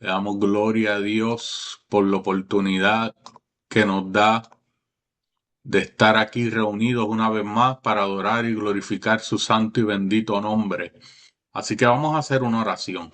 Le damos gloria a Dios por la oportunidad que nos da de estar aquí reunidos una vez más para adorar y glorificar su santo y bendito nombre. Así que vamos a hacer una oración.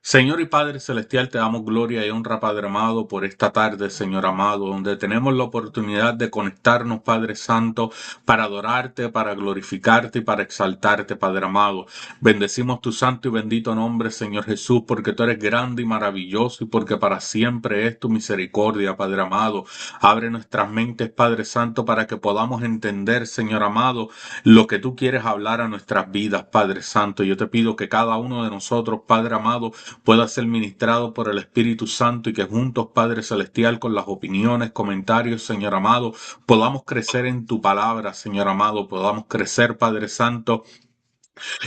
Señor y Padre Celestial, te damos gloria y honra, Padre amado, por esta tarde, Señor amado, donde tenemos la oportunidad de conectarnos, Padre Santo, para adorarte, para glorificarte y para exaltarte, Padre amado. Bendecimos tu santo y bendito nombre, Señor Jesús, porque tú eres grande y maravilloso y porque para siempre es tu misericordia, Padre amado. Abre nuestras mentes, Padre Santo, para que podamos entender, Señor amado, lo que tú quieres hablar a nuestras vidas, Padre Santo. Yo te pido que cada uno de nosotros, Padre amado, pueda ser ministrado por el Espíritu Santo y que juntos, Padre Celestial, con las opiniones, comentarios, Señor amado, podamos crecer en tu palabra, Señor amado, podamos crecer, Padre Santo,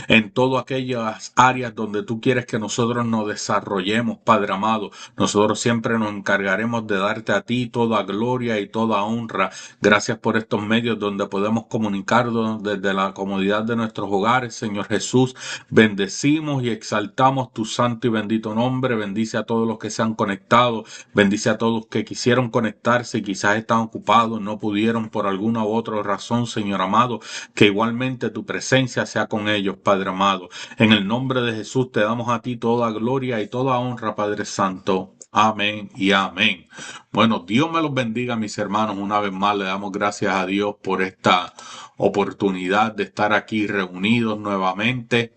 en todas aquellas áreas donde tú quieres que nosotros nos desarrollemos, Padre amado. Nosotros siempre nos encargaremos de darte a ti toda gloria y toda honra. Gracias por estos medios donde podemos comunicarnos desde la comodidad de nuestros hogares, Señor Jesús. Bendecimos y exaltamos tu santo y bendito nombre. Bendice a todos los que se han conectado. Bendice a todos los que quisieron conectarse y quizás están ocupados, no pudieron por alguna u otra razón, Señor amado. Que igualmente tu presencia sea con ellos, Padre amado. En el nombre de Jesús te damos a ti toda gloria y toda honra, Padre Santo. Amén y amén. Bueno, Dios me los bendiga, mis hermanos. Una vez más le damos gracias a Dios por esta oportunidad de estar aquí reunidos nuevamente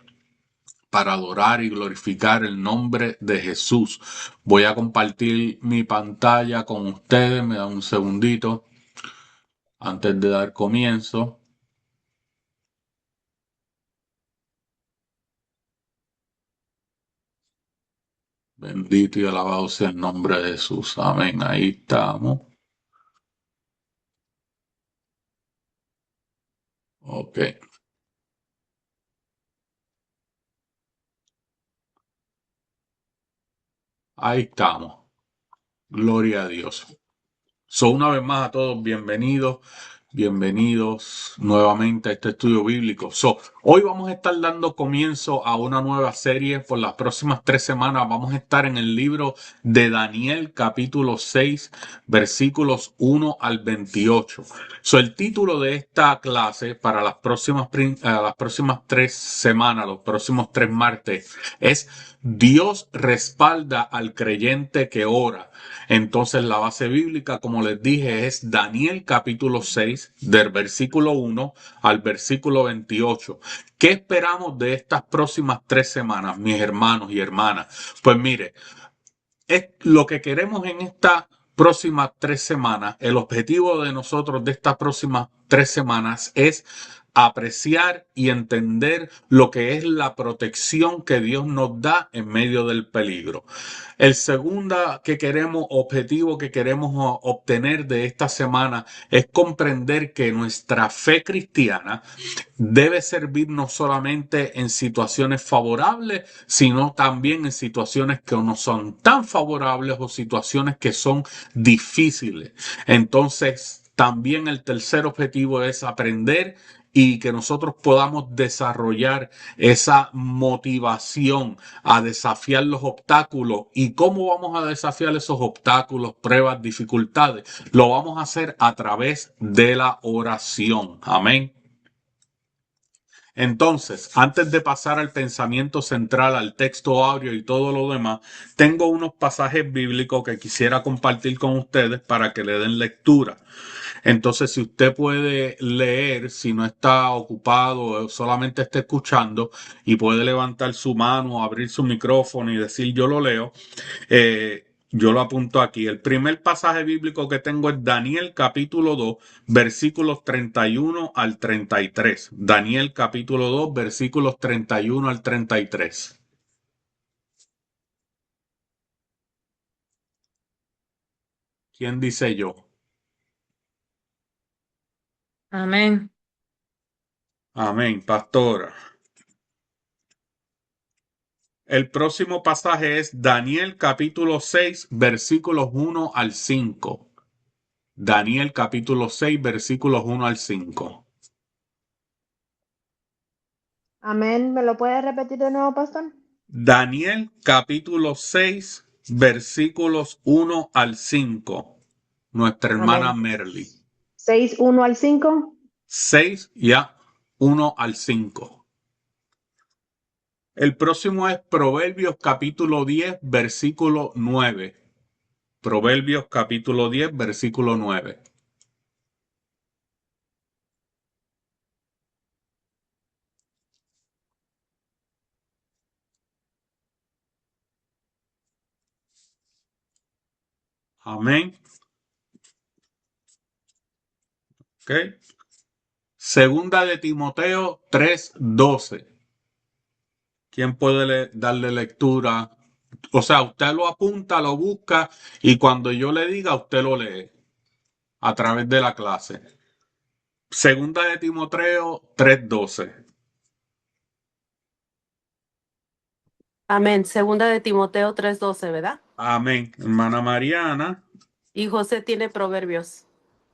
para adorar y glorificar el nombre de Jesús. Voy a compartir mi pantalla con ustedes. Me da un segundito antes de dar comienzo. Bendito y alabado sea el nombre de Jesús. Amén. Ahí estamos. Ok. Ahí estamos. Gloria a Dios. Una vez más a todos, bienvenidos. Bienvenidos nuevamente a este estudio bíblico. Hoy vamos a estar dando comienzo a una nueva serie. Por las próximas 3 semanas vamos a estar en el libro de Daniel, capítulo 6, versículos 1 al 28. El título de esta clase para las próximas 3 semanas, los próximos 3 martes, es Dios respalda al creyente que ora. Entonces la base bíblica, como les dije, es Daniel capítulo 6, del versículo 1 al versículo 28. ¿Qué esperamos de estas próximas 3 semanas, mis hermanos y hermanas? Pues mire, es lo que queremos en estas próximas 3 semanas. El objetivo de nosotros de estas próximas 3 semanas es apreciar y entender lo que es la protección que Dios nos da en medio del peligro. El segundo objetivo que queremos obtener de esta semana es comprender que nuestra fe cristiana debe servir no solamente en situaciones favorables, sino también en situaciones que no son tan favorables o situaciones que son difíciles. Entonces, también el tercer objetivo es aprender y que nosotros podamos desarrollar esa motivación a desafiar los obstáculos. ¿Y cómo vamos a desafiar esos obstáculos, pruebas, dificultades? Lo vamos a hacer a través de la oración. Amén. Entonces, antes de pasar al pensamiento central, al texto áureo y todo lo demás, tengo unos pasajes bíblicos que quisiera compartir con ustedes para que le den lectura. Entonces, si usted puede leer, si no está ocupado o solamente está escuchando y puede levantar su mano, abrir su micrófono y decir yo lo leo, yo lo apunto aquí. El primer pasaje bíblico que tengo es Daniel capítulo 2, versículos 31 al 33. Daniel capítulo 2, versículos 31 al 33. ¿Quién dice yo? Amén. Amén, pastora. El próximo pasaje es Daniel capítulo 6, versículos 1 al 5. Daniel capítulo 6, versículos 1 al 5. Amén. ¿Me lo puede repetir de nuevo, pastor? Daniel capítulo 6, versículos 1 al 5. Nuestra hermana Amén. Merly. 6, 1 al 5. 6 ya 1 al 5. El próximo es Proverbios capítulo 10, versículo 9. Proverbios capítulo 10, versículo 9. Amén. Ok. Segunda de Timoteo 3:12. ¿Quién puede darle lectura? O sea, usted lo apunta, lo busca y cuando yo le diga, usted lo lee a través de la clase. Segunda de Timoteo 3:12. Amén. Segunda de Timoteo 3:12, ¿verdad? Amén. Hermana Mariana Y José tiene proverbios.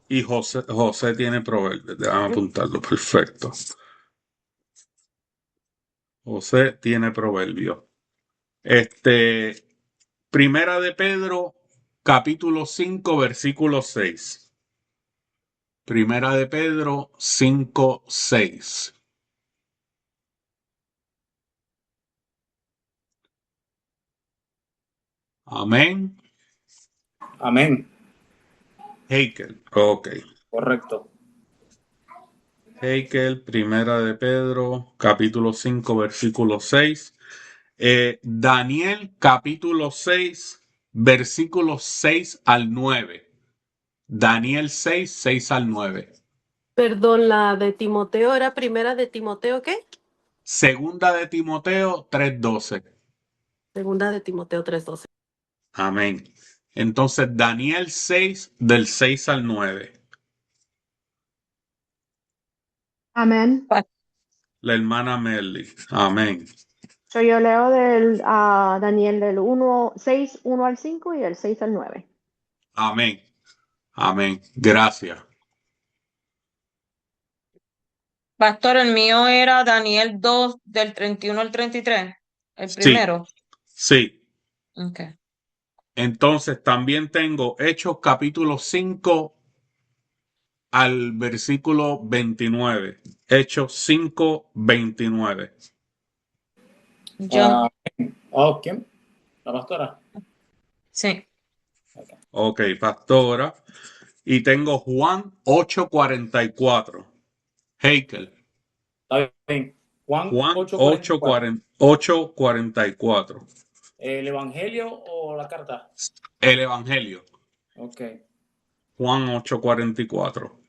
y José tiene proverbios. Déjame apuntarlo. Perfecto. José tiene proverbios. Primera de Pedro, capítulo 5, versículo 6. Primera de Pedro 5, 6. Amén. Amén. Heikel. Ok. Correcto. Heikel, Primera de Pedro, capítulo 5, versículo 6. Daniel, capítulo 6, versículos 6 al 9. Daniel 6, 6 al 9. Perdón, la de Timoteo era primera de Timoteo, ¿qué? Segunda de Timoteo 3:12. Segunda de Timoteo 3:12. Amén. Entonces, Daniel 6, del 6 al 9. Amén. La hermana Merly. Amén. Yo leo del Daniel del 1, 6, 1 al 5 y el 6 al 9. Amén. Amén. Gracias. Pastor, el mío era Daniel 2, del 31 al 33. El Sí, primero. sí. Ok. Entonces, también tengo Hechos capítulo 5 al versículo 29. Hechos 5, 29. Yo, Oh, ¿quién? La pastora. sí. Ok, pastora. Y tengo Juan 8:44. Heikel. Está bien. Juan Juan 8:44. 8:44. ¿El Evangelio o la carta? El Evangelio. Ok. Juan 8:44.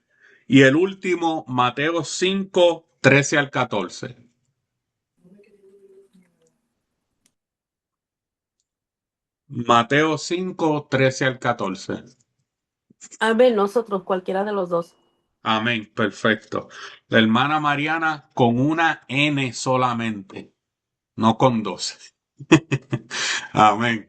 Y el último, Mateo 5, 13 al 14. Mateo 5, 13 al 14. Amén, nosotros, cualquiera de los dos. Amén, perfecto. La hermana Mariana con una N solamente, no con dos. Amén.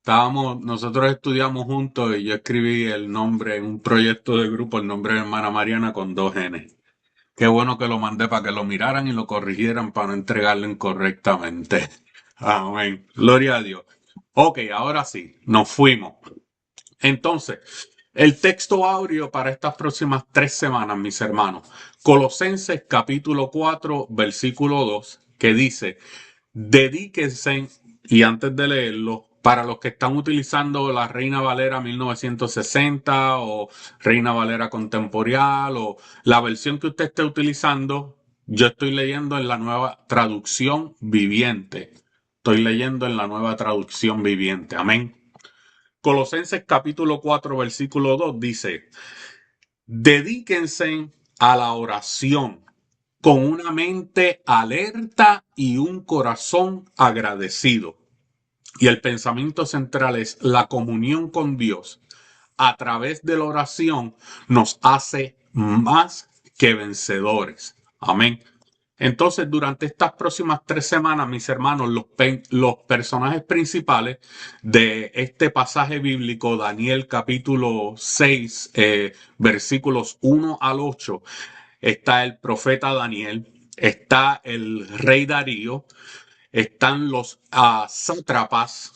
Nosotros estudiamos juntos y yo escribí el nombre en un proyecto de grupo, el nombre de hermana Mariana con dos N. Qué bueno que lo mandé para que lo miraran y lo corrigieran para no entregarlo incorrectamente. Amén. Gloria a Dios. Ok, ahora sí, nos fuimos. Entonces, el texto áureo para estas próximas 3 semanas, mis hermanos. Colosenses capítulo 4, versículo 2, que dice, dedíquense, y antes de leerlo, para los que están utilizando la Reina Valera 1960 o Reina Valera Contemporánea o la versión que usted esté utilizando, yo estoy leyendo en la nueva traducción viviente. Estoy leyendo en la nueva traducción viviente. Amén. Colosenses capítulo 4, versículo 2 dice, dedíquense a la oración con una mente alerta y un corazón agradecido. Y el pensamiento central es la comunión con Dios a través de la oración nos hace más que vencedores. Amén. Entonces, durante estas próximas 3 semanas, mis hermanos, los personajes principales de este pasaje bíblico, Daniel capítulo 6, versículos 1 al 8, está el profeta Daniel, está el rey Darío, están los sátrapas,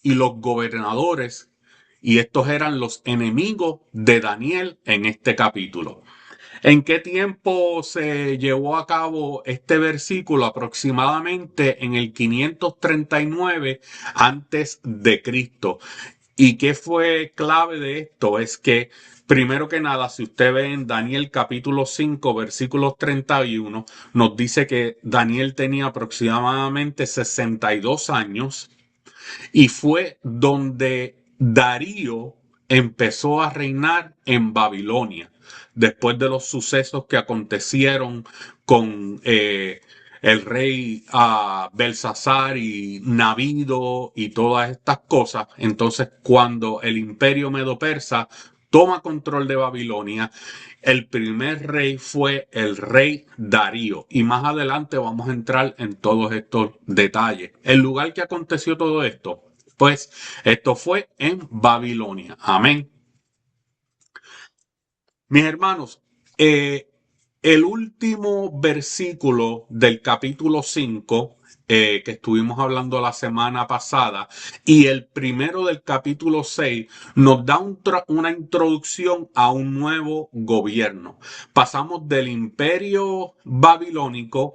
y los gobernadores, y estos eran los enemigos de Daniel en este capítulo. ¿En qué tiempo se llevó a cabo este versículo? Aproximadamente en el 539 antes de Cristo. ¿Y qué fue clave de esto? Es que, primero que nada, si usted ve en Daniel capítulo 5, versículos 31, nos dice que Daniel tenía aproximadamente 62 años y fue donde Darío empezó a reinar en Babilonia, después de los sucesos que acontecieron con el rey Belsasar y Nabido y todas estas cosas. Entonces, cuando el imperio medo-persa toma control de Babilonia, el primer rey fue el rey Darío. Y más adelante vamos a entrar en todos estos detalles. El lugar que aconteció todo esto, pues esto fue en Babilonia. Amén. Mis hermanos, el último versículo del capítulo 5 que estuvimos hablando la semana pasada y el primero del capítulo 6 nos da una introducción a un nuevo gobierno. Pasamos del imperio babilónico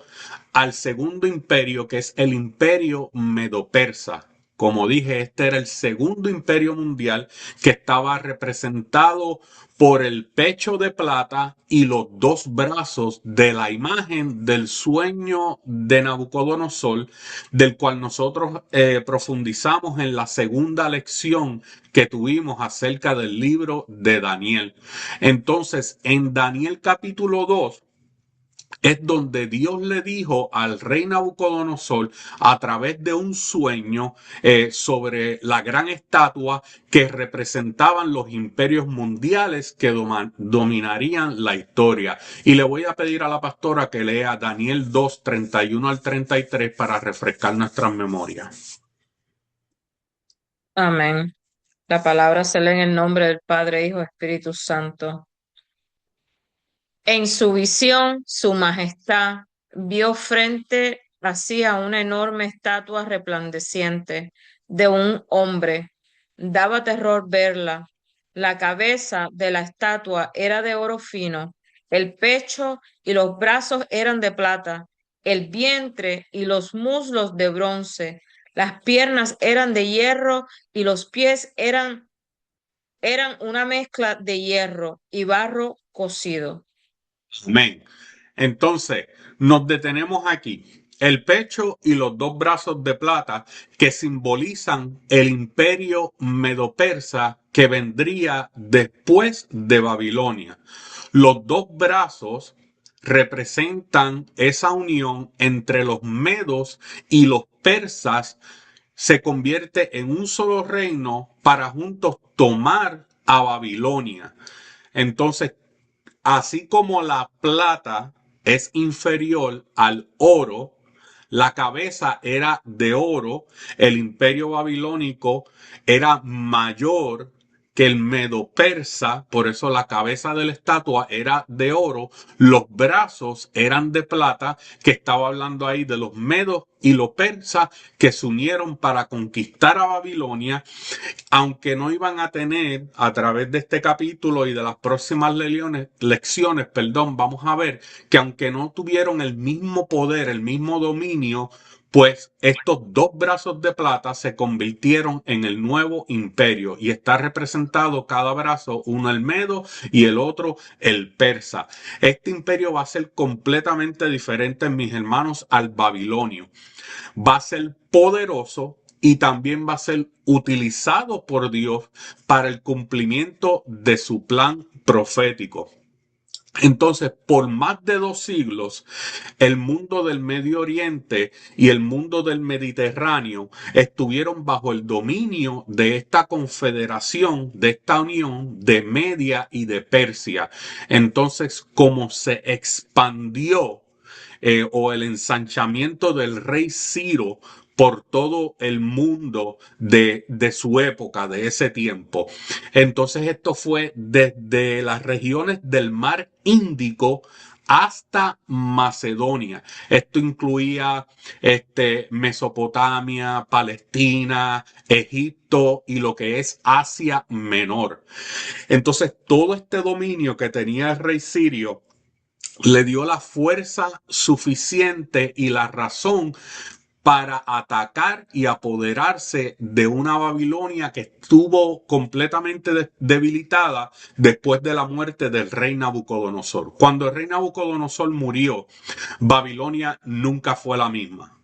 al segundo imperio, que es el imperio medo-persa. Como dije, este era el segundo imperio mundial que estaba representado por el pecho de plata y los dos brazos de la imagen del sueño de Nabucodonosor, del cual nosotros profundizamos en la segunda lección que tuvimos acerca del libro de Daniel. Entonces, en Daniel capítulo 2, es donde Dios le dijo al rey Nabucodonosor a través de un sueño sobre la gran estatua que representaban los imperios mundiales que dominarían la historia. Y le voy a pedir a la pastora que lea Daniel 2, 31 al 33 para refrescar nuestras memorias. Amén. La palabra se lee en el nombre del Padre, Hijo, Espíritu Santo. En su visión, su majestad vio frente hacia una enorme estatua resplandeciente de un hombre. Daba terror verla. La cabeza de la estatua era de oro fino, el pecho y los brazos eran de plata, el vientre y los muslos de bronce, las piernas eran de hierro y los pies eran una mezcla de hierro y barro cocido. Amén. Entonces, nos detenemos aquí. El pecho y los dos brazos de plata que simbolizan el imperio medo-persa que vendría después de Babilonia. Los dos brazos representan esa unión entre los medos y los persas. Se convierte en un solo reino para juntos tomar a Babilonia. Entonces, así como la plata es inferior al oro, la cabeza era de oro, el imperio babilónico era mayor que el medo-persa, por eso la cabeza de la estatua era de oro, los brazos eran de plata, que estaba hablando ahí de los medos y los persas que se unieron para conquistar a Babilonia, aunque no iban a tener, a través de este capítulo y de las próximas lecciones, vamos a ver que aunque no tuvieron el mismo poder, el mismo dominio, pues estos dos brazos de plata se convirtieron en el nuevo imperio y está representado cada brazo, uno el medo y el otro el persa. Este imperio va a ser completamente diferente, mis hermanos, al babilonio. Va a ser poderoso y también va a ser utilizado por Dios para el cumplimiento de su plan profético. Entonces, por más de 2 siglos, el mundo del Medio Oriente y el mundo del Mediterráneo estuvieron bajo el dominio de esta confederación, de esta unión de Media y de Persia. Entonces, como se expandió o el ensanchamiento del rey Ciro por todo el mundo de su época, de ese tiempo. Entonces esto fue desde las regiones del mar Índico hasta Macedonia. Esto incluía Mesopotamia, Palestina, Egipto y lo que es Asia Menor. Entonces, todo este dominio que tenía el rey sirio le dio la fuerza suficiente y la razón para atacar y apoderarse de una Babilonia que estuvo completamente debilitada después de la muerte del rey Nabucodonosor. Cuando el rey Nabucodonosor murió, Babilonia nunca fue la misma.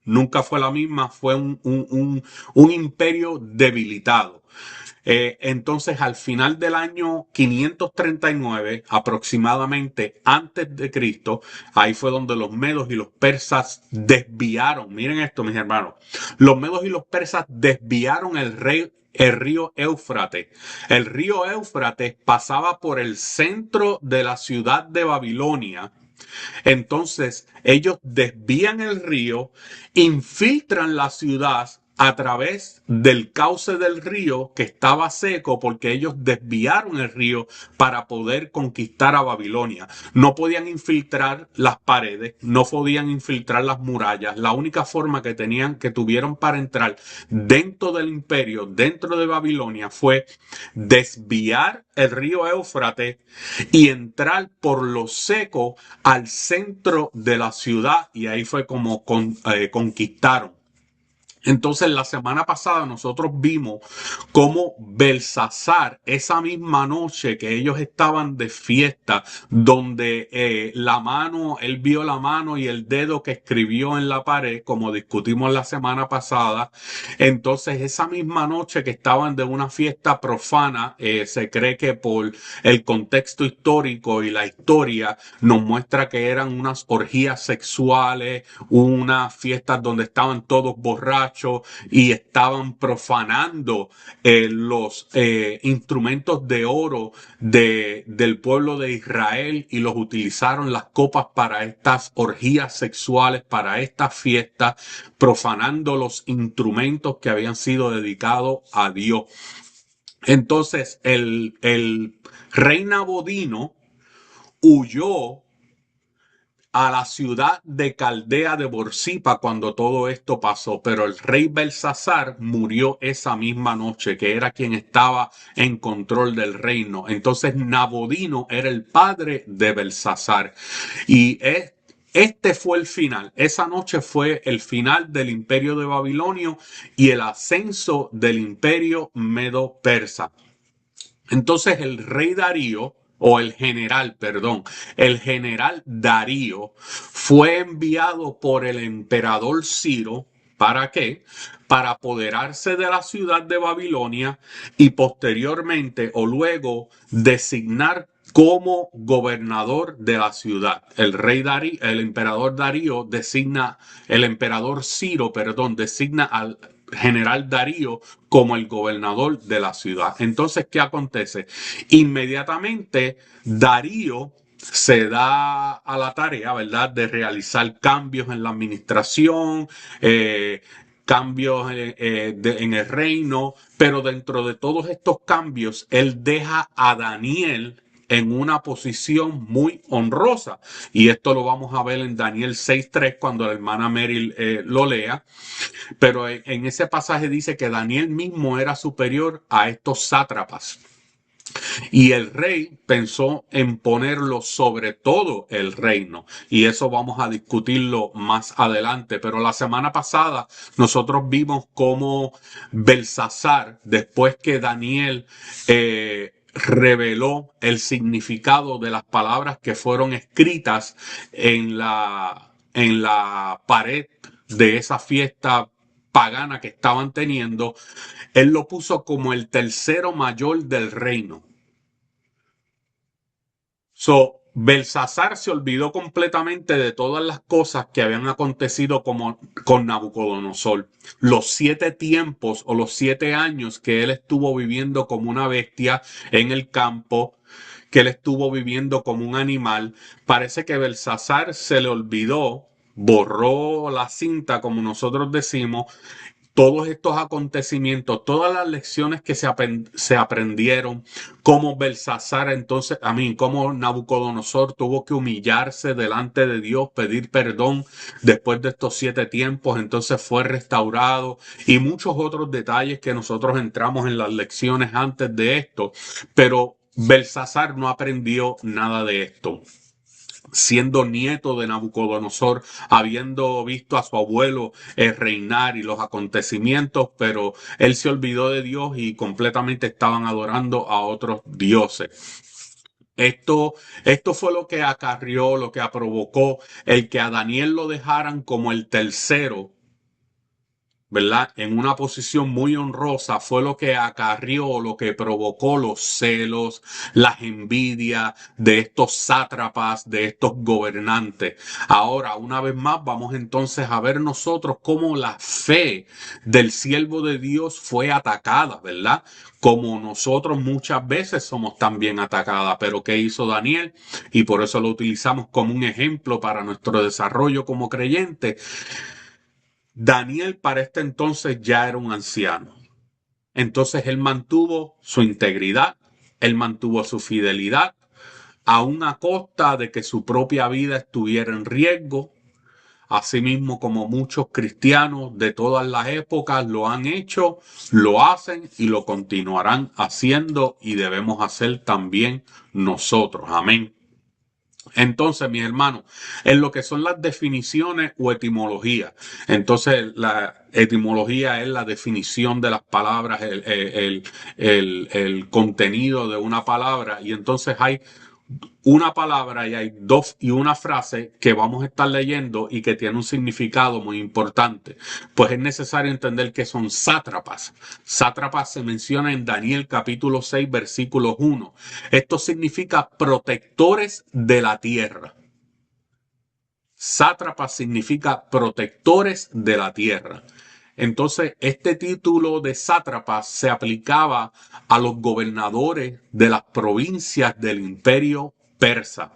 Nunca fue la misma, fue un imperio debilitado. Entonces, al final del año 539, aproximadamente antes de Cristo, ahí fue donde los medos y los persas desviaron. Miren esto, mis hermanos. Los medos y los persas desviaron el río Éufrates. El río Éufrates pasaba por el centro de la ciudad de Babilonia. Entonces, ellos desvían el río, infiltran la ciudad a través del cauce del río que estaba seco porque ellos desviaron el río para poder conquistar a Babilonia. No podían infiltrar las paredes, no podían infiltrar las murallas. La única forma que tuvieron para entrar dentro del imperio, dentro de Babilonia, fue desviar el río Éufrates y entrar por lo seco al centro de la ciudad, y ahí fue como conquistaron. Entonces, la semana pasada nosotros vimos cómo Belsasar, esa misma noche que ellos estaban de fiesta, donde él vio la mano y el dedo que escribió en la pared, como discutimos la semana pasada. Entonces, esa misma noche que estaban de una fiesta profana, se cree que por el contexto histórico y la historia nos muestra que eran unas orgías sexuales, unas fiestas donde estaban todos borrachos y estaban profanando los instrumentos de oro del pueblo de Israel, y los utilizaron las copas para estas orgías sexuales, para estas fiestas, profanando los instrumentos que habían sido dedicados a Dios. Entonces el rey Nabodino huyó a la ciudad de Caldea de Borsipa cuando todo esto pasó, pero el rey Belsasar murió esa misma noche, que era quien estaba en control del reino. Entonces Nabodino era el padre de Belsasar, y este fue el final. Esa noche fue el final del imperio de Babilonia y el ascenso del imperio medo-persa. Entonces el rey Darío, el general Darío, fue enviado por el emperador Ciro. ¿Para qué? Para apoderarse de la ciudad de Babilonia y posteriormente o luego designar como gobernador de la ciudad. El emperador Ciro, designa al general Darío como el gobernador de la ciudad. Entonces, ¿qué acontece? Inmediatamente Darío se da a la tarea, ¿verdad?, de realizar cambios en la administración, cambios en el reino, pero dentro de todos estos cambios, él deja a Daniel en una posición muy honrosa. Y esto lo vamos a ver en Daniel 6:3 cuando la hermana Meryl lo lea. Pero en ese pasaje dice que Daniel mismo era superior a estos sátrapas. Y el rey pensó en ponerlo sobre todo el reino. Y eso vamos a discutirlo más adelante. Pero la semana pasada nosotros vimos cómo Belsasar, después que Daniel reveló el significado de las palabras que fueron escritas en la pared de esa fiesta pagana que estaban teniendo, él lo puso como el tercero mayor del reino. Belsasar se olvidó completamente de todas las cosas que habían acontecido con Nabucodonosor. Los 7 tiempos o los 7 años que él estuvo viviendo como una bestia en el campo, que él estuvo viviendo como un animal, parece que Belsasar se le olvidó, borró la cinta, como nosotros decimos, todos estos acontecimientos, todas las lecciones que se aprendieron, cómo Belsasar entonces, cómo Nabucodonosor tuvo que humillarse delante de Dios, pedir perdón después de estos 7 tiempos, entonces fue restaurado y muchos otros detalles que nosotros entramos en las lecciones antes de esto, pero Belsasar no aprendió nada de esto. Siendo nieto de Nabucodonosor, habiendo visto a su abuelo reinar y los acontecimientos, pero él se olvidó de Dios y completamente estaban adorando a otros dioses. Esto fue lo que acarrió, lo que provocó el que a Daniel lo dejaran como el tercero, ¿verdad? En una posición muy honrosa, fue lo que acarrió, lo que provocó los celos, las envidias de estos sátrapas, de estos gobernantes. Ahora, una vez más, vamos entonces a ver nosotros cómo la fe del siervo de Dios fue atacada, ¿verdad? Como nosotros muchas veces somos también atacadas. Pero ¿qué hizo Daniel? Y por eso lo utilizamos como un ejemplo para nuestro desarrollo como creyentes. Daniel para este entonces ya era un anciano. Entonces él mantuvo su integridad, él mantuvo su fidelidad, aun a costa de que su propia vida estuviera en riesgo. Asimismo, como muchos cristianos de todas las épocas lo han hecho, lo hacen y lo continuarán haciendo, y debemos hacer también nosotros. Amén. Entonces, mis hermanos, en lo que son las definiciones o etimología, entonces la etimología es la definición de las palabras, el contenido de una palabra, y entonces hay una palabra y hay dos y una frase que vamos a estar leyendo y que tiene un significado muy importante. Pues es necesario entender que son sátrapas. Sátrapas se menciona en Daniel capítulo 6 versículo 1. Esto significa protectores de la tierra. Sátrapas significa protectores de la tierra. Entonces, este título de sátrapas se aplicaba a los gobernadores de las provincias del imperio persa.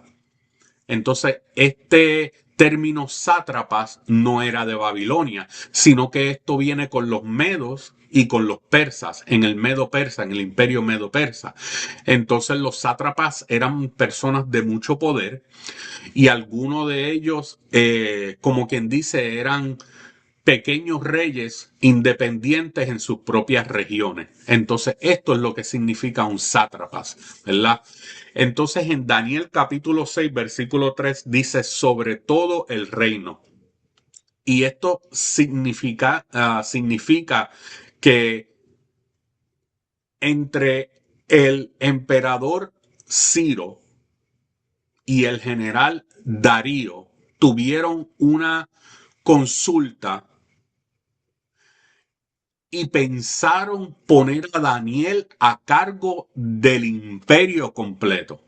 Entonces, este término sátrapas no era de Babilonia, sino que esto viene con los medos y con los persas, en el medo persa, en el imperio medo persa. Entonces, los sátrapas eran personas de mucho poder y algunos de ellos, como quien dice, eran pequeños reyes independientes en sus propias regiones. Entonces, esto es lo que significa un sátrapas, ¿verdad? Entonces, en Daniel capítulo 6, versículo 3, dice sobre todo el reino. Y esto significa que entre el emperador Ciro y el general Darío tuvieron una consulta y pensaron poner a Daniel a cargo del imperio completo.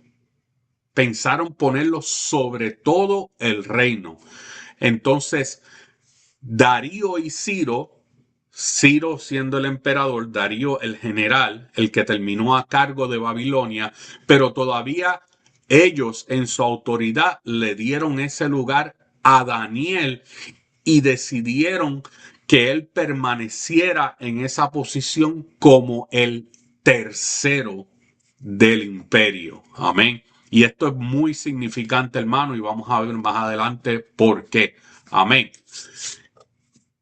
Pensaron ponerlo sobre todo el reino. Entonces, Darío y Ciro siendo el emperador, Darío el general, el que terminó a cargo de Babilonia, pero todavía ellos en su autoridad le dieron ese lugar a Daniel y decidieron que él permaneciera en esa posición como el tercero del imperio. Amén. Y esto es muy significante, hermano, y vamos a ver más adelante por qué. Amén.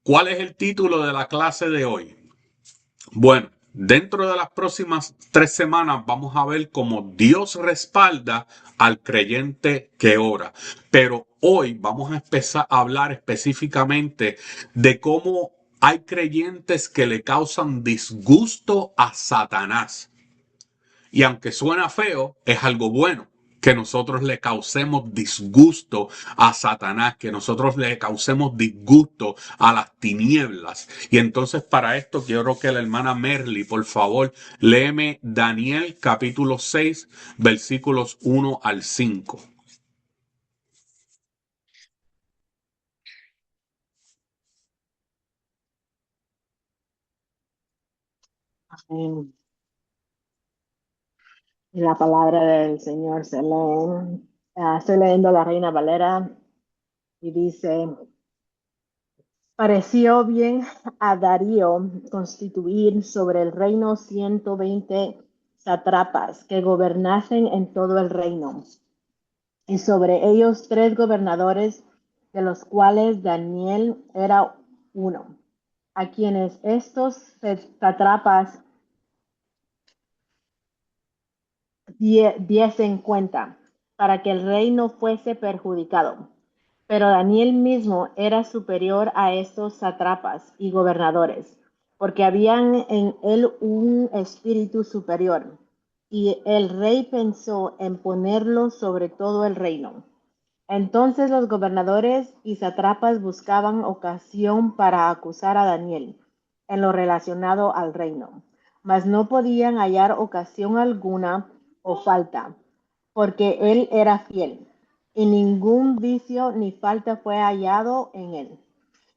¿Cuál es el título de la clase de hoy? Bueno, dentro de las próximas 3 semanas vamos a ver cómo Dios respalda al creyente que ora. Pero hoy vamos a empezar a hablar específicamente de cómo hay creyentes que le causan disgusto a Satanás. Y aunque suena feo, es algo bueno que nosotros le causemos disgusto a Satanás, que nosotros le causemos disgusto a las tinieblas. Y entonces para esto quiero que la hermana Merly, por favor, léeme Daniel capítulo 6, versículos 1 al 5. La palabra del Señor se lee. Estoy leyendo la Reina Valera y dice: Pareció bien a Darío constituir sobre el reino 120 sátrapas que gobernasen en todo el reino, y sobre ellos 3 gobernadores, de los cuales Daniel era uno, a quienes estos sátrapas diesen cuenta, para que el rey no fuese perjudicado. Pero Daniel mismo era superior a estos sátrapas y gobernadores, porque habían en él un espíritu superior, y el rey pensó en ponerlo sobre todo el reino. Entonces los gobernadores y sátrapas buscaban ocasión para acusar a Daniel en lo relacionado al reino, mas no podían hallar ocasión alguna o falta, porque él era fiel, y ningún vicio ni falta fue hallado en él.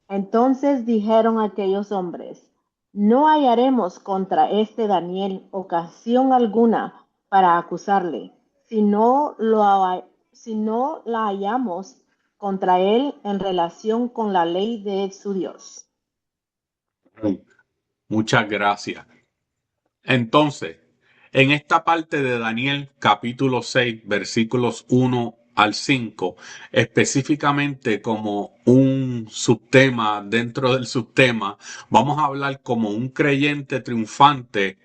Entonces dijeron aquellos hombres: no hallaremos contra este Daniel ocasión alguna para acusarle, si no la hallamos contra él en relación con la ley de su Dios. Muchas gracias. Entonces, en esta parte de Daniel, capítulo 6, versículos 1 al 5, específicamente como un subtema dentro del subtema, vamos a hablar como un creyente triunfante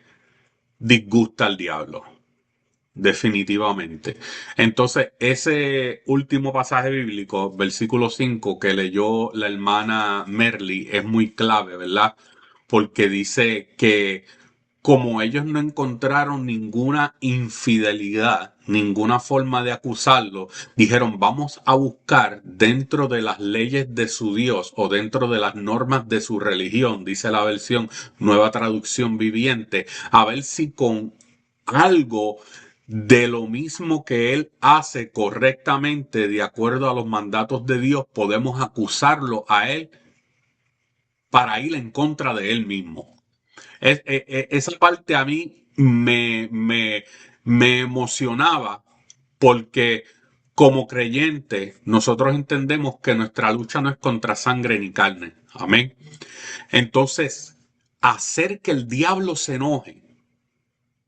disgusta al diablo. Definitivamente. Entonces, ese último pasaje bíblico, versículo 5, que leyó la hermana Merly, es muy clave, ¿verdad? Porque dice que como ellos no encontraron ninguna infidelidad, ninguna forma de acusarlo, dijeron, vamos a buscar dentro de las leyes de su Dios o dentro de las normas de su religión, dice la versión Nueva Traducción Viviente, a ver si con algo de lo mismo que él hace correctamente de acuerdo a los mandatos de Dios, podemos acusarlo a él para ir en contra de él mismo. Esa parte a mí me emocionaba porque como creyentes nosotros entendemos que nuestra lucha no es contra sangre ni carne. Amén. Entonces, hacer que el diablo se enoje,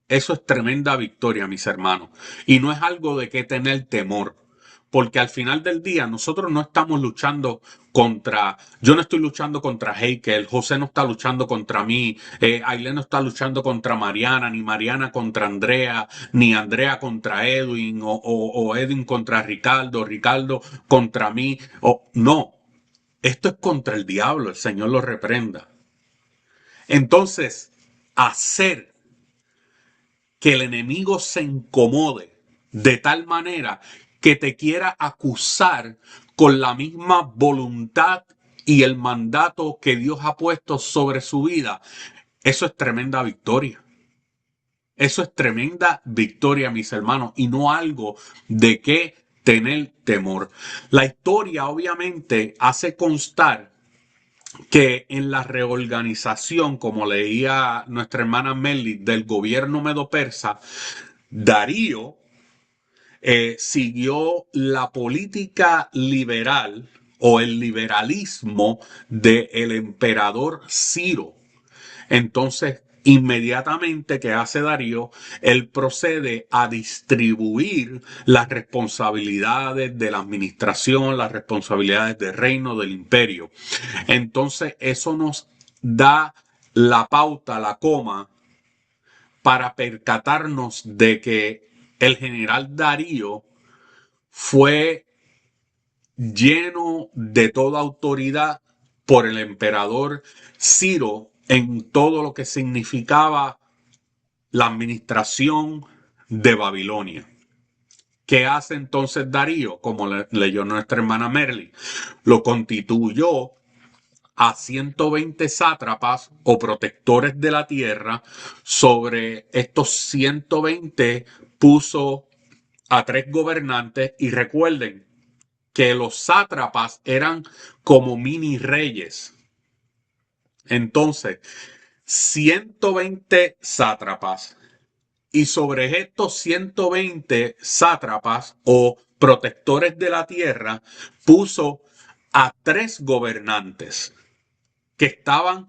eso es tremenda victoria, mis hermanos. Y no es algo de que tener temor. Porque al final del día nosotros no estamos luchando yo no estoy luchando contra Heikel, José no está luchando contra mí, Ailén no está luchando contra Mariana, ni Mariana contra Andrea, ni Andrea contra Edwin, o Edwin contra Ricardo, Ricardo contra mí. No, esto es contra el diablo, el Señor lo reprenda. Entonces, hacer que el enemigo se incomode de tal manera que te quiera acusar con la misma voluntad y el mandato que Dios ha puesto sobre su vida. Eso es tremenda victoria. Eso es tremenda victoria, mis hermanos, y no algo de qué tener temor. La historia obviamente hace constar que en la reorganización, como leía nuestra hermana Melly, del gobierno medo-persa, Darío siguió la política liberal o el liberalismo del emperador Ciro. Entonces, inmediatamente que hace Darío, él procede a distribuir las responsabilidades de la administración, las responsabilidades del reino, del imperio. Entonces, eso nos da la pauta, la coma, para percatarnos de que el general Darío fue lleno de toda autoridad por el emperador Ciro en todo lo que significaba la administración de Babilonia. ¿Qué hace entonces Darío? Como leyó nuestra hermana Merly, lo constituyó a 120 sátrapas o protectores de la tierra. Sobre estos 120 puso a 3 gobernantes, y recuerden que los sátrapas eran como mini reyes. Entonces, 120 sátrapas, y sobre estos 120 sátrapas o protectores de la tierra puso a 3 gobernantes. que estaban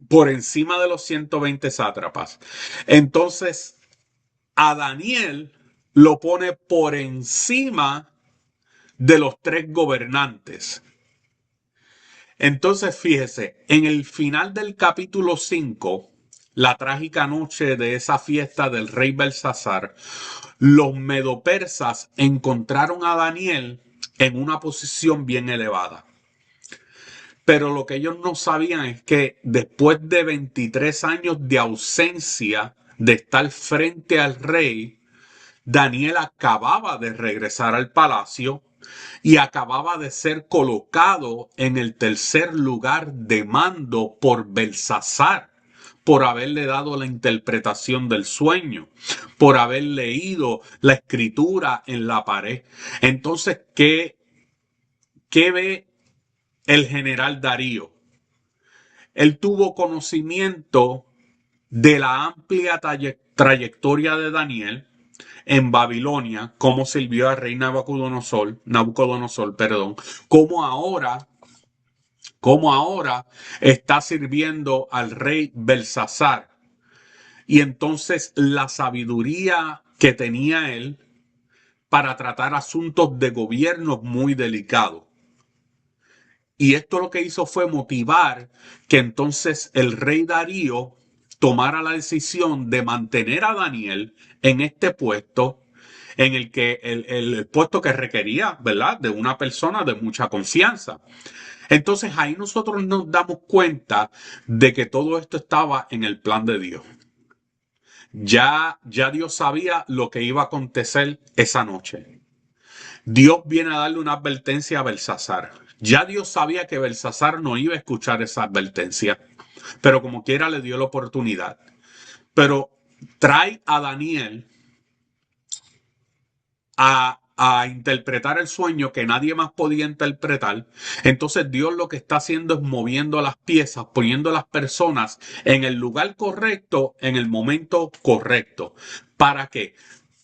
por encima de los 120 sátrapas. Entonces, a Daniel lo pone por encima de los 3 gobernantes. Entonces, fíjese, en el final del capítulo 5, la trágica noche de esa fiesta del rey Belsasar, los medopersas encontraron a Daniel en una posición bien elevada. Pero lo que ellos no sabían es que después de 23 años de ausencia de estar frente al rey, Daniel acababa de regresar al palacio y acababa de ser colocado en el tercer lugar de mando por Belsasar, por haberle dado la interpretación del sueño, por haber leído la escritura en la pared. Entonces, ¿qué ve el general Darío? Él tuvo conocimiento de la amplia trayectoria de Daniel en Babilonia, cómo sirvió al rey Nabucodonosor, cómo ahora está sirviendo al rey Belsasar. Y entonces la sabiduría que tenía él para tratar asuntos de gobierno muy delicados. Y esto lo que hizo fue motivar que entonces el rey Darío tomara la decisión de mantener a Daniel en este puesto, en el que el puesto que requería, ¿verdad?, de una persona de mucha confianza. Entonces ahí nosotros nos damos cuenta de que todo esto estaba en el plan de Dios. Ya Dios sabía lo que iba a acontecer esa noche. Dios viene a darle una advertencia a Belsasar. Ya Dios sabía que Belsasar no iba a escuchar esa advertencia, pero como quiera le dio la oportunidad. Pero trae a Daniel a interpretar el sueño que nadie más podía interpretar. Entonces Dios lo que está haciendo es moviendo las piezas, poniendo a las personas en el lugar correcto, en el momento correcto. ¿Para qué?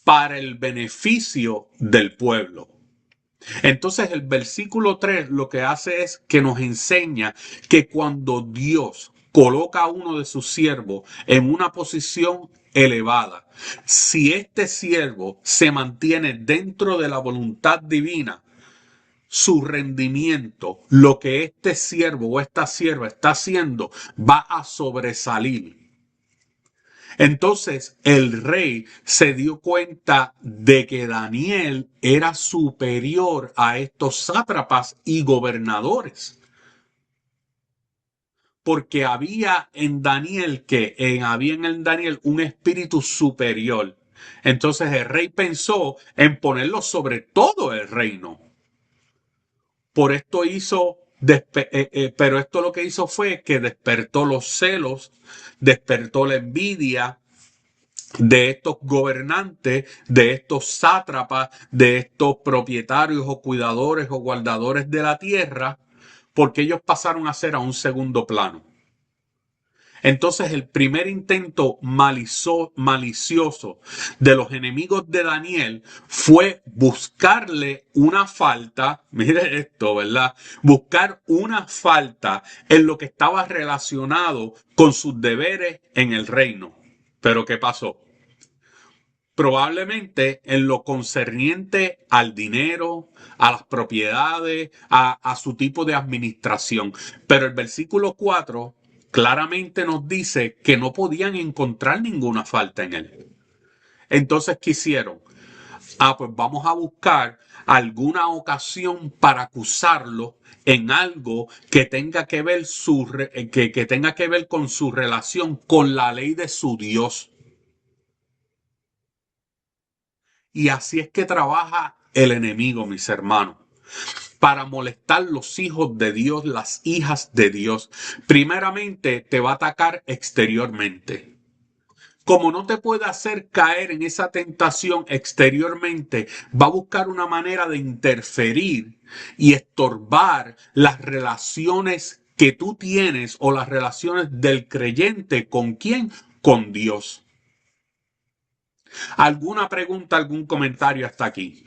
Para el beneficio del pueblo. Entonces el versículo 3 lo que hace es que nos enseña que cuando Dios coloca a uno de sus siervos en una posición elevada, si este siervo se mantiene dentro de la voluntad divina, su rendimiento, lo que este siervo o esta sierva está haciendo, va a sobresalir. Entonces el rey se dio cuenta de que Daniel era superior a estos sátrapas y gobernadores. Porque había en Daniel un espíritu superior. Entonces el rey pensó en ponerlo sobre todo el reino. Por esto pero esto lo que hizo fue que despertó los celos, despertó la envidia de estos gobernantes, de estos sátrapas, de estos propietarios o cuidadores o guardadores de la tierra, porque ellos pasaron a ser a un segundo plano. Entonces el primer intento malicioso de los enemigos de Daniel fue buscarle una falta, mire esto, ¿verdad? Buscar una falta en lo que estaba relacionado con sus deberes en el reino. ¿Pero qué pasó? Probablemente en lo concerniente al dinero, a las propiedades, a su tipo de administración. Pero el versículo 4 claramente nos dice que no podían encontrar ninguna falta en él. Entonces, ¿qué hicieron? Pues vamos a buscar alguna ocasión para acusarlo en algo que tenga que ver que tenga que ver con su relación con la ley de su Dios. Y así es que trabaja el enemigo, mis hermanos, para molestar los hijos de Dios, las hijas de Dios. Primeramente te va a atacar exteriormente. Como no te puede hacer caer en esa tentación exteriormente, va a buscar una manera de interferir y estorbar las relaciones que tú tienes o las relaciones del creyente. ¿Con quién? Con Dios. ¿Alguna pregunta, algún comentario hasta aquí?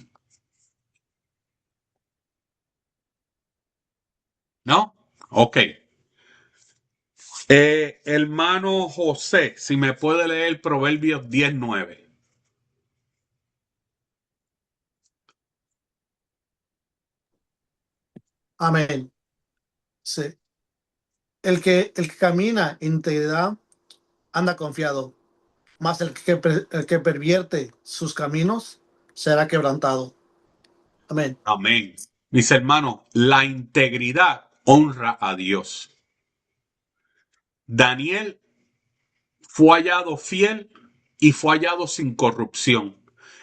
¿No? Ok. Hermano José, si me puede leer Proverbios 10:9. Amén. Sí. El que camina en integridad anda confiado, mas el que pervierte sus caminos será quebrantado. Amén. Amén. Mis hermanos, la integridad honra a Dios. Daniel fue hallado fiel y fue hallado sin corrupción.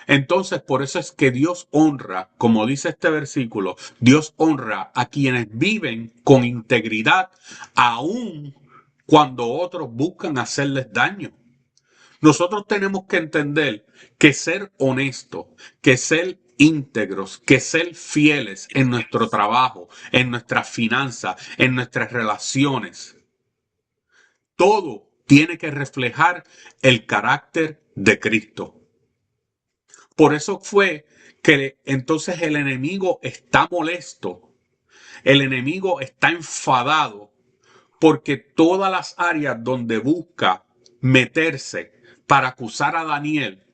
Entonces, por eso es que Dios honra, como dice este versículo, Dios honra a quienes viven con integridad, aun cuando otros buscan hacerles daño. Nosotros tenemos que entender que ser honestos, que ser íntegros, que ser fieles en nuestro trabajo, en nuestras finanzas, en nuestras relaciones, todo tiene que reflejar el carácter de Cristo. Por eso fue que entonces el enemigo está molesto, el enemigo está enfadado, porque todas las áreas donde busca meterse para acusar a Daniel,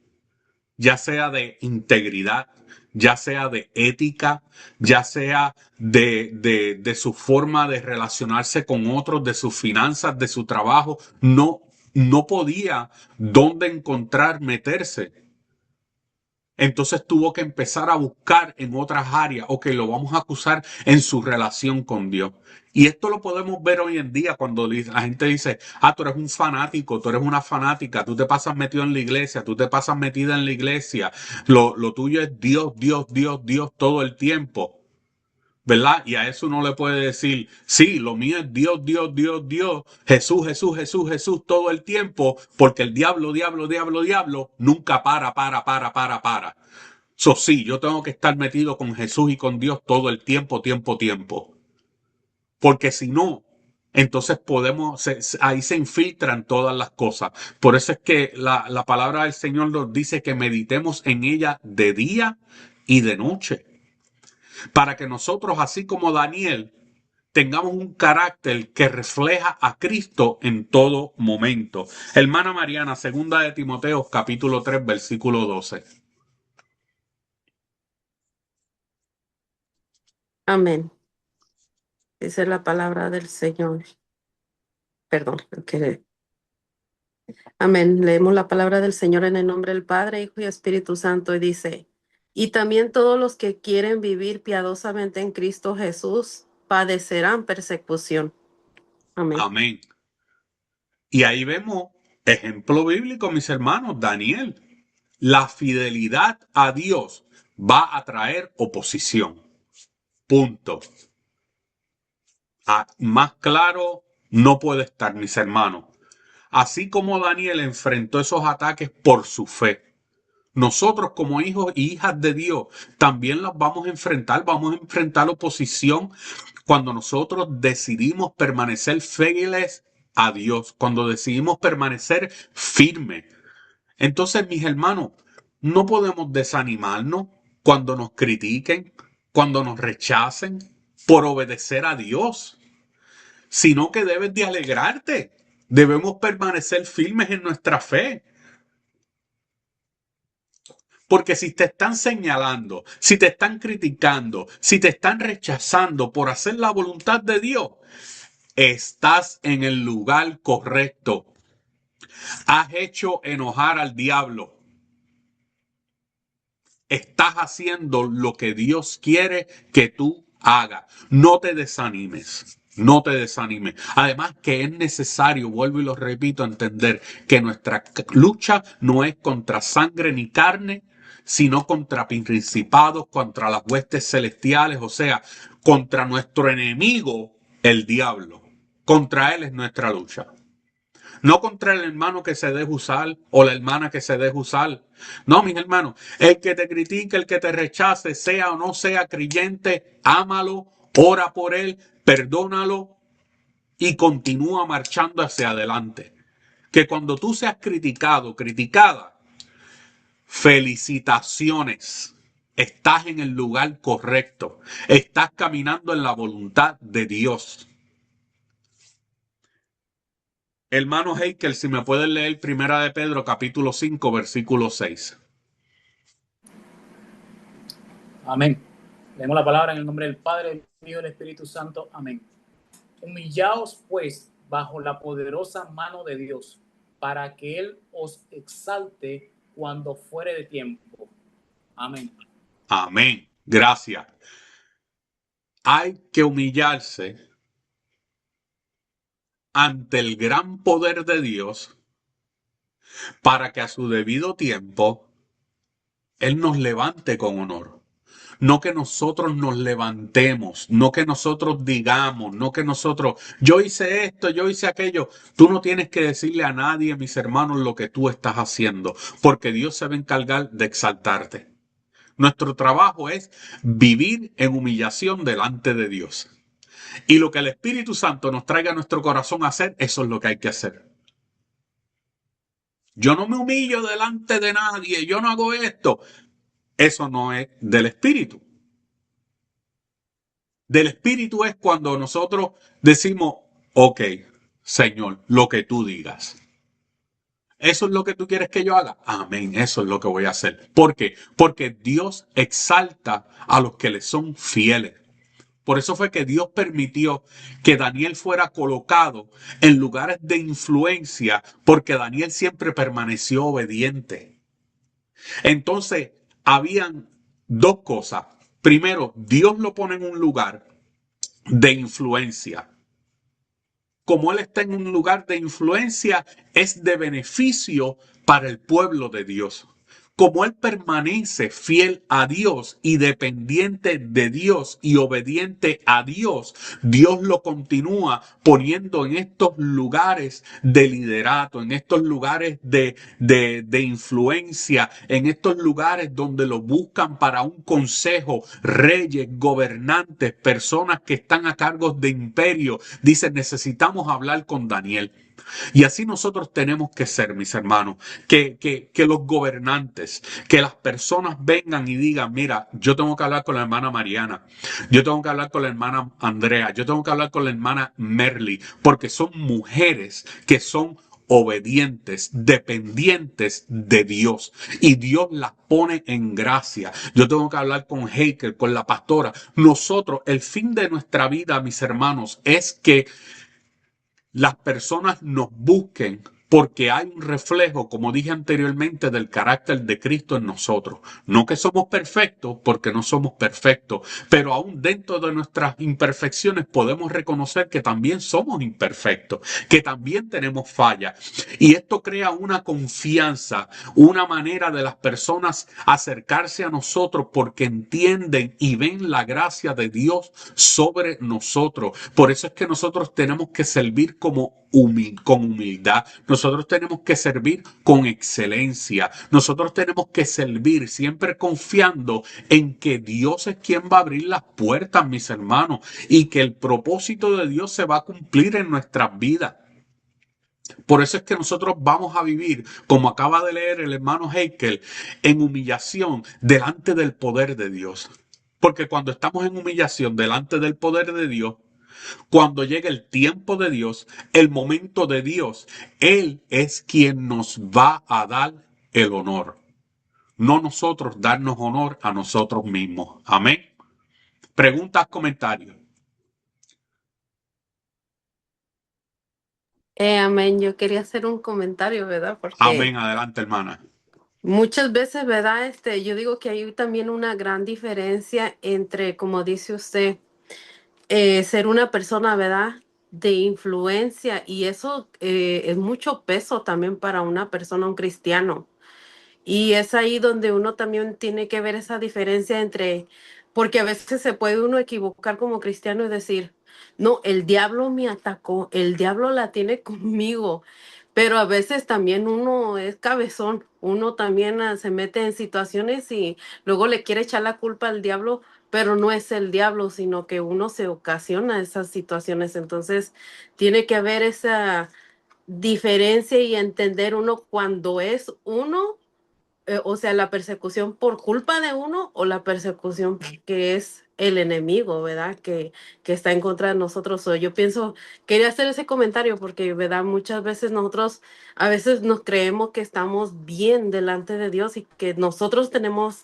ya sea de integridad, ya sea de ética, ya sea de su forma de relacionarse con otros, de sus finanzas, de su trabajo, no podía dónde encontrar meterse. Entonces tuvo que empezar a buscar en otras áreas, ok, lo vamos a acusar en su relación con Dios. Y esto lo podemos ver hoy en día cuando la gente dice, tú eres un fanático, tú eres una fanática, tú te pasas metido en la iglesia, tú te pasas metida en la iglesia, lo tuyo es Dios, Dios, Dios, Dios todo el tiempo. ¿Verdad? Y a eso uno le puede decir, sí, lo mío es Dios, Dios, Dios, Dios, Jesús, Jesús, Jesús, Jesús todo el tiempo, porque el diablo, diablo, diablo, diablo, nunca para. Eso sí, yo tengo que estar metido con Jesús y con Dios todo el tiempo, tiempo. Porque si no, entonces ahí se infiltran todas las cosas. Por eso es que la palabra del Señor nos dice que meditemos en ella de día y de noche. Para que nosotros, así como Daniel, tengamos un carácter que refleja a Cristo en todo momento. Hermana Mariana, segunda de Timoteo, capítulo 3, versículo 12. Amén. Esa es la palabra del Señor. Perdón. Amén. Leemos la palabra del Señor en el nombre del Padre, Hijo y Espíritu Santo y dice, y también todos los que quieren vivir piadosamente en Cristo Jesús padecerán persecución. Amén. Amén. Y ahí vemos ejemplo bíblico, mis hermanos, Daniel. La fidelidad a Dios va a traer oposición. Punto. Más claro no puede estar, mis hermanos. Así como Daniel enfrentó esos ataques por su fe, nosotros como hijos y hijas de Dios también los vamos a enfrentar oposición cuando nosotros decidimos permanecer fieles a Dios, cuando decidimos permanecer firmes. Entonces, mis hermanos, no podemos desanimarnos cuando nos critiquen, cuando nos rechacen por obedecer a Dios, sino que debes de alegrarte. Debemos permanecer firmes en nuestra fe. Porque si te están señalando, si te están criticando, si te están rechazando por hacer la voluntad de Dios, estás en el lugar correcto. Has hecho enojar al diablo. Estás haciendo lo que Dios quiere que tú hagas. No te desanimes. No te desanimes. Además que es necesario, vuelvo y lo repito, entender que nuestra lucha no es contra sangre ni carne, sino contra principados, contra las huestes celestiales, o sea, contra nuestro enemigo, el diablo. Contra él es nuestra lucha. No contra el hermano que se deje usar o la hermana que se deje usar. No, mis hermanos, el que te critique, el que te rechace, sea o no sea creyente, ámalo, ora por él, perdónalo y continúa marchando hacia adelante. Que cuando tú seas criticado, criticada, felicitaciones. Estás en el lugar correcto. Estás caminando en la voluntad de Dios. Hermano Heikel, si me pueden leer Primera de Pedro, capítulo 5, versículo 6. Amén. Leemos la palabra en el nombre del Padre, del Hijo y del Espíritu Santo. Amén. Humillaos, pues, bajo la poderosa mano de Dios, para que Él os exalte cuando fuere de tiempo. Amén. Amén. Gracias. Hay que humillarse ante el gran poder de Dios para que a su debido tiempo Él nos levante con honor. No que nosotros nos levantemos, no que nosotros digamos, no que nosotros, yo hice esto, yo hice aquello. Tú no tienes que decirle a nadie, mis hermanos, lo que tú estás haciendo, porque Dios se va a encargar de exaltarte. Nuestro trabajo es vivir en humillación delante de Dios. Y lo que el Espíritu Santo nos traiga a nuestro corazón a hacer, eso es lo que hay que hacer. Yo no me humillo delante de nadie, yo no hago esto. Eso no es del Espíritu. Del Espíritu es cuando nosotros decimos, ok, Señor, lo que tú digas. ¿Eso es lo que tú quieres que yo haga? Amén, eso es lo que voy a hacer. ¿Por qué? Porque Dios exalta a los que le son fieles. Por eso fue que Dios permitió que Daniel fuera colocado en lugares de influencia, porque Daniel siempre permaneció obediente. Entonces, habían dos cosas. Primero, Dios lo pone en un lugar de influencia. Como Él está en un lugar de influencia, es de beneficio para el pueblo de Dios. Como Él permanece fiel a Dios y dependiente de Dios y obediente a Dios, Dios lo continúa poniendo en estos lugares de liderato, en estos lugares de influencia, en estos lugares donde lo buscan para un consejo, reyes, gobernantes, personas que están a cargo de imperio. Dicen, necesitamos hablar con Daniel. Y así nosotros tenemos que ser, mis hermanos, que los gobernantes, que las personas vengan y digan, mira, yo tengo que hablar con la hermana Mariana, yo tengo que hablar con la hermana Andrea, yo tengo que hablar con la hermana Merly, porque son mujeres que son obedientes, dependientes de Dios, y Dios las pone en gracia. Yo tengo que hablar con Heikel, con la pastora. Nosotros, el fin de nuestra vida, mis hermanos, es que las personas nos busquen porque hay un reflejo, como dije anteriormente, del carácter de Cristo en nosotros. No que somos perfectos, porque no somos perfectos, pero aún dentro de nuestras imperfecciones podemos reconocer que también somos imperfectos, que también tenemos fallas. Y esto crea una confianza, una manera de las personas acercarse a nosotros porque entienden y ven la gracia de Dios sobre nosotros. Por eso es que nosotros tenemos que servir con humildad. Nosotros tenemos que servir con excelencia. Nosotros tenemos que servir siempre confiando en que Dios es quien va a abrir las puertas, mis hermanos, y que el propósito de Dios se va a cumplir en nuestras vidas. Por eso es que nosotros vamos a vivir, como acaba de leer el hermano Heikel, en humillación delante del poder de Dios. Porque cuando estamos en humillación delante del poder de Dios, cuando llegue el tiempo de Dios, el momento de Dios, Él es quien nos va a dar el honor. No nosotros darnos honor a nosotros mismos. Amén. Preguntas, comentarios. Amén. Yo quería hacer un comentario, ¿verdad? Porque Amén. Adelante, hermana. muchas veces, ¿verdad? Yo digo que hay también una gran diferencia entre, como dice usted, ser una persona, ¿verdad? De influencia, y eso es mucho peso también para una persona, un cristiano. Y es ahí donde uno también tiene que ver esa diferencia entre, porque a veces se puede uno equivocar como cristiano y decir, no, el diablo me atacó, el diablo la tiene conmigo, pero a veces también uno es cabezón, uno también se mete en situaciones y luego le quiere echar la culpa al diablo, pero no es el diablo, sino que uno se ocasiona esas situaciones. Entonces, tiene que haber esa diferencia y entender uno cuando es uno, o sea, la persecución por culpa de uno o la persecución que es el enemigo, ¿verdad? Que está en contra de nosotros. O yo pienso, quería hacer ese comentario porque, ¿verdad? Muchas veces nosotros, a veces nos creemos que estamos bien delante de Dios y que nosotros tenemos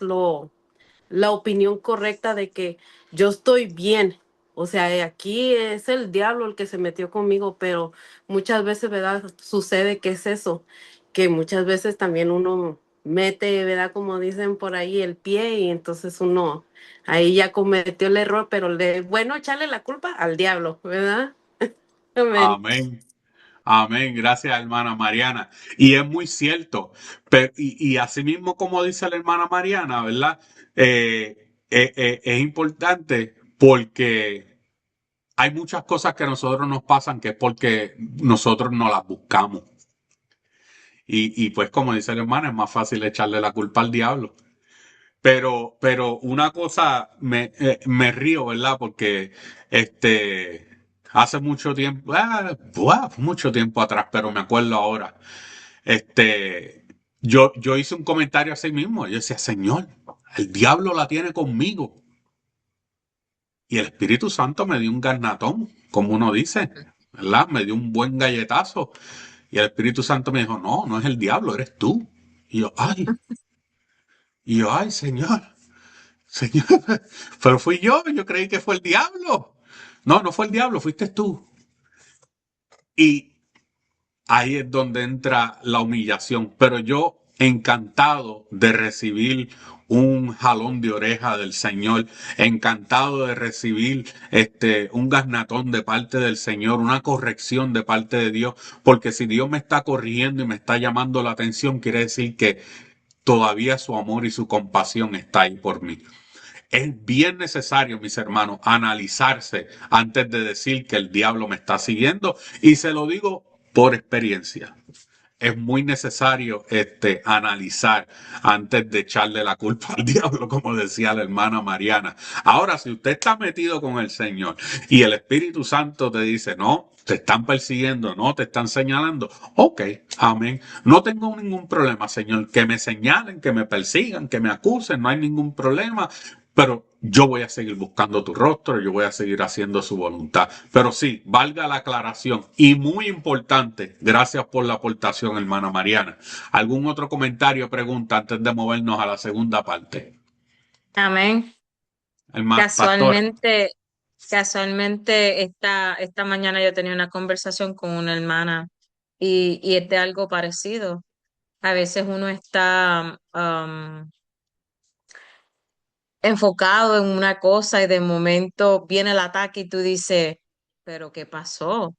la opinión correcta de que yo estoy bien. O sea, aquí es el diablo el que se metió conmigo, pero muchas veces, ¿verdad? Sucede que es eso, que muchas veces también uno mete, ¿verdad? Como dicen por ahí, el pie y entonces uno ahí ya cometió el error, pero bueno, echarle la culpa al diablo, ¿verdad? Amén. Amén. Amén, gracias hermana Mariana. Y es muy cierto, y así mismo como dice la hermana Mariana, ¿verdad? Es importante porque hay muchas cosas que a nosotros nos pasan que es porque nosotros no las buscamos. Y pues como dice la hermana, es más fácil echarle la culpa al diablo. Pero una cosa me río, ¿verdad? Porque hace mucho tiempo, mucho tiempo atrás, pero me acuerdo ahora, yo hice un comentario así mismo. Yo decía, Señor, el diablo la tiene conmigo. Y el Espíritu Santo me dio un garnatón, como uno dice, ¿verdad? Me dio un buen galletazo. Y el Espíritu Santo me dijo, no, no es el diablo, eres tú. Y yo, ay, Señor. Señor, pero fui yo creí que fue el diablo. No, no fue el diablo, fuiste tú. Y ahí es donde entra la humillación. Pero yo encantado de recibir un jalón de oreja del Señor, encantado de recibir un garnatón de parte del Señor, una corrección de parte de Dios, porque si Dios me está corrigiendo y me está llamando la atención, quiere decir que todavía su amor y su compasión está ahí por mí. Es bien necesario, mis hermanos, analizarse antes de decir que el diablo me está siguiendo. Y se lo digo por experiencia. Es muy necesario analizar antes de echarle la culpa al diablo, como decía la hermana Mariana. Ahora, si usted está metido con el Señor y el Espíritu Santo te dice, no, te están persiguiendo, no, te están señalando, ok, amén. No tengo ningún problema, Señor, que me señalen, que me persigan, que me acusen, no hay ningún problema. Pero yo voy a seguir buscando tu rostro, yo voy a seguir haciendo su voluntad. Pero sí, valga la aclaración. Y muy importante, gracias por la aportación, hermana Mariana. ¿Algún otro comentario o pregunta antes de movernos a la segunda parte? Amén. Pastora. Casualmente esta mañana yo tenía una conversación con una hermana y es de algo parecido. A veces uno está enfocado en una cosa y de momento viene el ataque y tú dices, pero ¿qué pasó?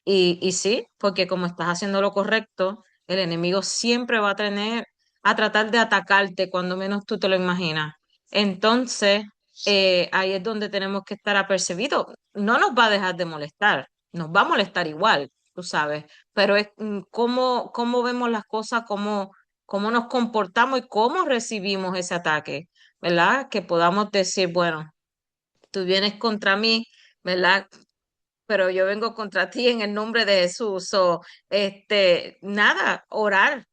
Y sí, porque como estás haciendo lo correcto, el enemigo siempre va a tratar de atacarte cuando menos tú te lo imaginas. Entonces, ahí es donde tenemos que estar apercibidos. No nos va a dejar de molestar, nos va a molestar igual, tú sabes, pero es cómo vemos las cosas, cómo nos comportamos y cómo recibimos ese ataque, ¿verdad? Que podamos decir, bueno, tú vienes contra mí, ¿verdad? Pero yo vengo contra ti en el nombre de Jesús. O, nada, orar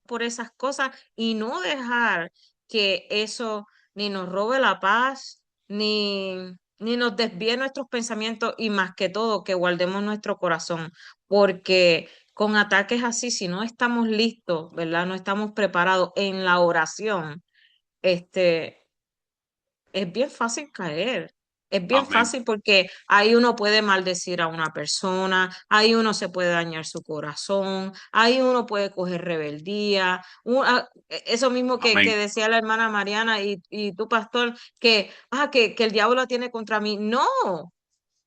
por esas cosas y no dejar que eso ni nos robe la paz, ni nos desvíe nuestros pensamientos y más que todo que guardemos nuestro corazón, porque con ataques así, si no estamos listos, ¿verdad? No estamos preparados en la oración, este, es bien fácil caer. Es bien Amén. fácil porque ahí uno puede maldecir a una persona, ahí uno se puede dañar su corazón, ahí uno puede coger rebeldía. Eso mismo que Amén. decía la hermana Mariana y tu pastor, que el diablo la tiene contra mí. No,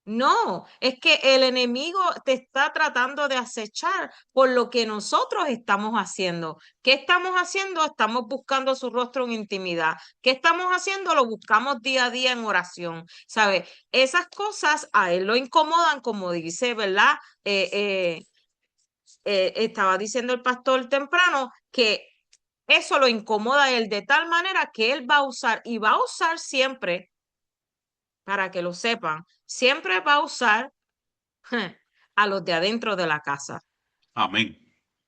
no, es que el enemigo te está tratando de acechar por lo que nosotros estamos haciendo. ¿Qué estamos haciendo? Estamos buscando su rostro en intimidad. ¿Qué estamos haciendo? Lo buscamos día a día en oración. ¿Sabe? Esas cosas a él lo incomodan, como dice, ¿verdad? Estaba diciendo el pastor temprano que eso lo incomoda a él de tal manera que él va a usar y va a usar siempre, para que lo sepan, siempre va a usar a los de adentro de la casa, Amén.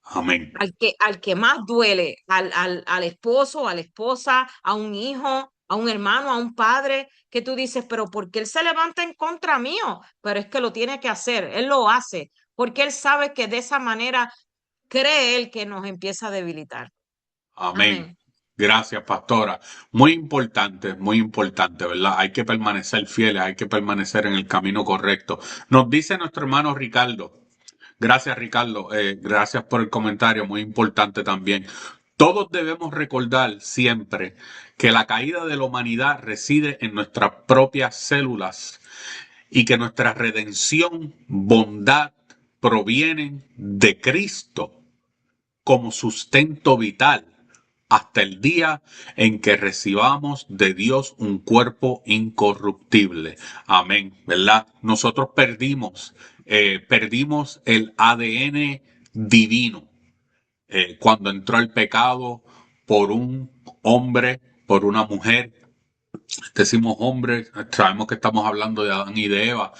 Amén. al que más duele, al esposo, a la esposa, a un hijo. a un hermano, a un padre, que tú dices, pero ¿por qué él se levanta en contra mío? Pero es que lo tiene que hacer, él lo hace, porque él sabe que de esa manera cree él que nos empieza a debilitar. Amén. Amén. Gracias, pastora. Muy importante, ¿verdad? Hay que permanecer fieles, hay que permanecer en el camino correcto. Nos dice nuestro hermano Ricardo. Gracias, Ricardo. Gracias por el comentario, muy importante también. Todos debemos recordar siempre que la caída de la humanidad reside en nuestras propias células y que nuestra redención, bondad, provienen de Cristo como sustento vital hasta el día en que recibamos de Dios un cuerpo incorruptible. Amén, ¿verdad? Nosotros perdimos el ADN divino cuando entró el pecado por un hombre, por una mujer. Decimos hombre, sabemos que estamos hablando de Adán y de Eva.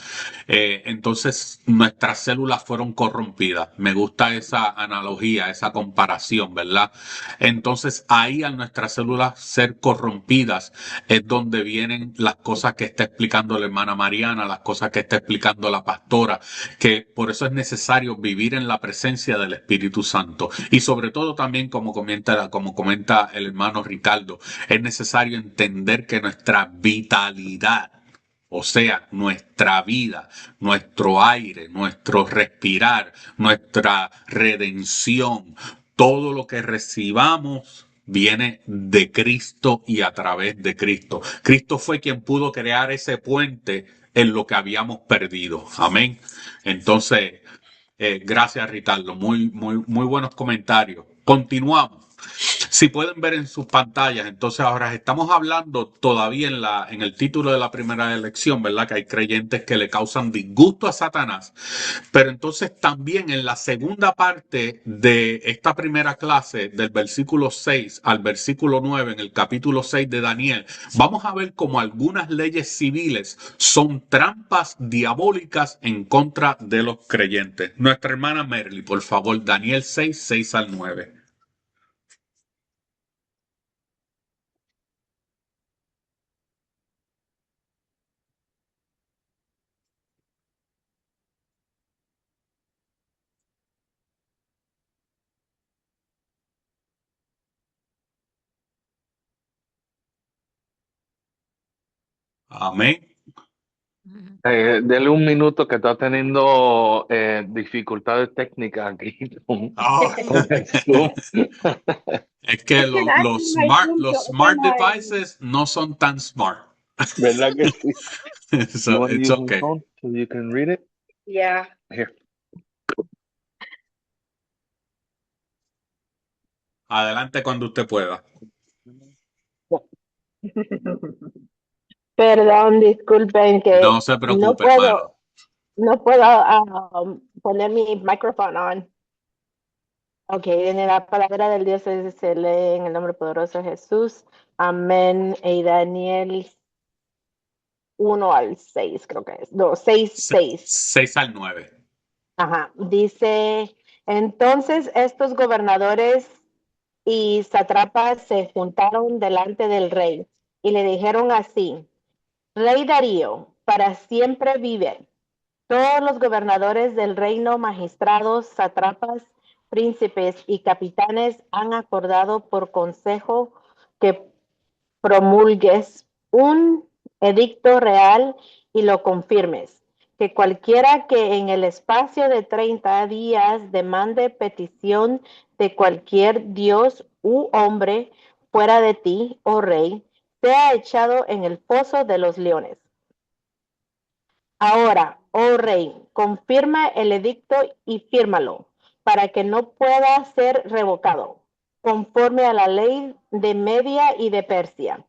Entonces nuestras células fueron corrompidas. Me gusta esa analogía, esa comparación, ¿verdad? Entonces ahí al nuestras células ser corrompidas es donde vienen las cosas que está explicando la hermana Mariana, las cosas que está explicando la pastora, que por eso es necesario vivir en la presencia del Espíritu Santo. Y sobre todo también, como comenta el hermano Ricardo, es necesario entender que nuestra vitalidad, o sea, nuestra vida, nuestro aire, nuestro respirar, nuestra redención, todo lo que recibamos viene de Cristo y a través de Cristo. Cristo fue quien pudo crear ese puente en lo que habíamos perdido. Amén. Entonces, gracias, Ricardo. Muy buenos comentarios. Continuamos. Si pueden ver en sus pantallas, entonces ahora estamos hablando todavía en el título de la primera lección, ¿verdad? Que hay creyentes que le causan disgusto a Satanás. Pero entonces también en la segunda parte de esta primera clase, del versículo 6 al versículo 9, en el capítulo 6 de Daniel, vamos a ver cómo algunas leyes civiles son trampas diabólicas en contra de los creyentes. Nuestra hermana Merly, por favor, Daniel 6, 6 al 9. Amén. Dele un minuto que está teniendo dificultades técnicas aquí con el Zoom. Es que los smart devices no son tan smart. ¿Verdad que sí? So You want to it's use my okay. phone so you can read it? Yeah. Here. Adelante cuando usted pueda. Perdón, disculpen que No se preocupe, hermano. no puedo poner mi micrófono on. Ok, en la palabra del Dios se lee en el nombre poderoso de Jesús. Amén. Y Daniel 1 al 6, creo que es. No, 6, 6. 6 al 9. Ajá. Dice, entonces estos gobernadores y sátrapas se juntaron delante del rey y le dijeron así: Rey Darío, para siempre vive. Todos los gobernadores del reino, magistrados, sátrapas, príncipes y capitanes han acordado por consejo que promulgues un edicto real y lo confirmes, que cualquiera que en el espacio de 30 días demande petición de cualquier dios u hombre fuera de ti, oh rey, sea echado en el foso de los leones. Ahora, oh rey, confirma el edicto y fírmalo, para que no pueda ser revocado, conforme a la ley de Media y de Persia,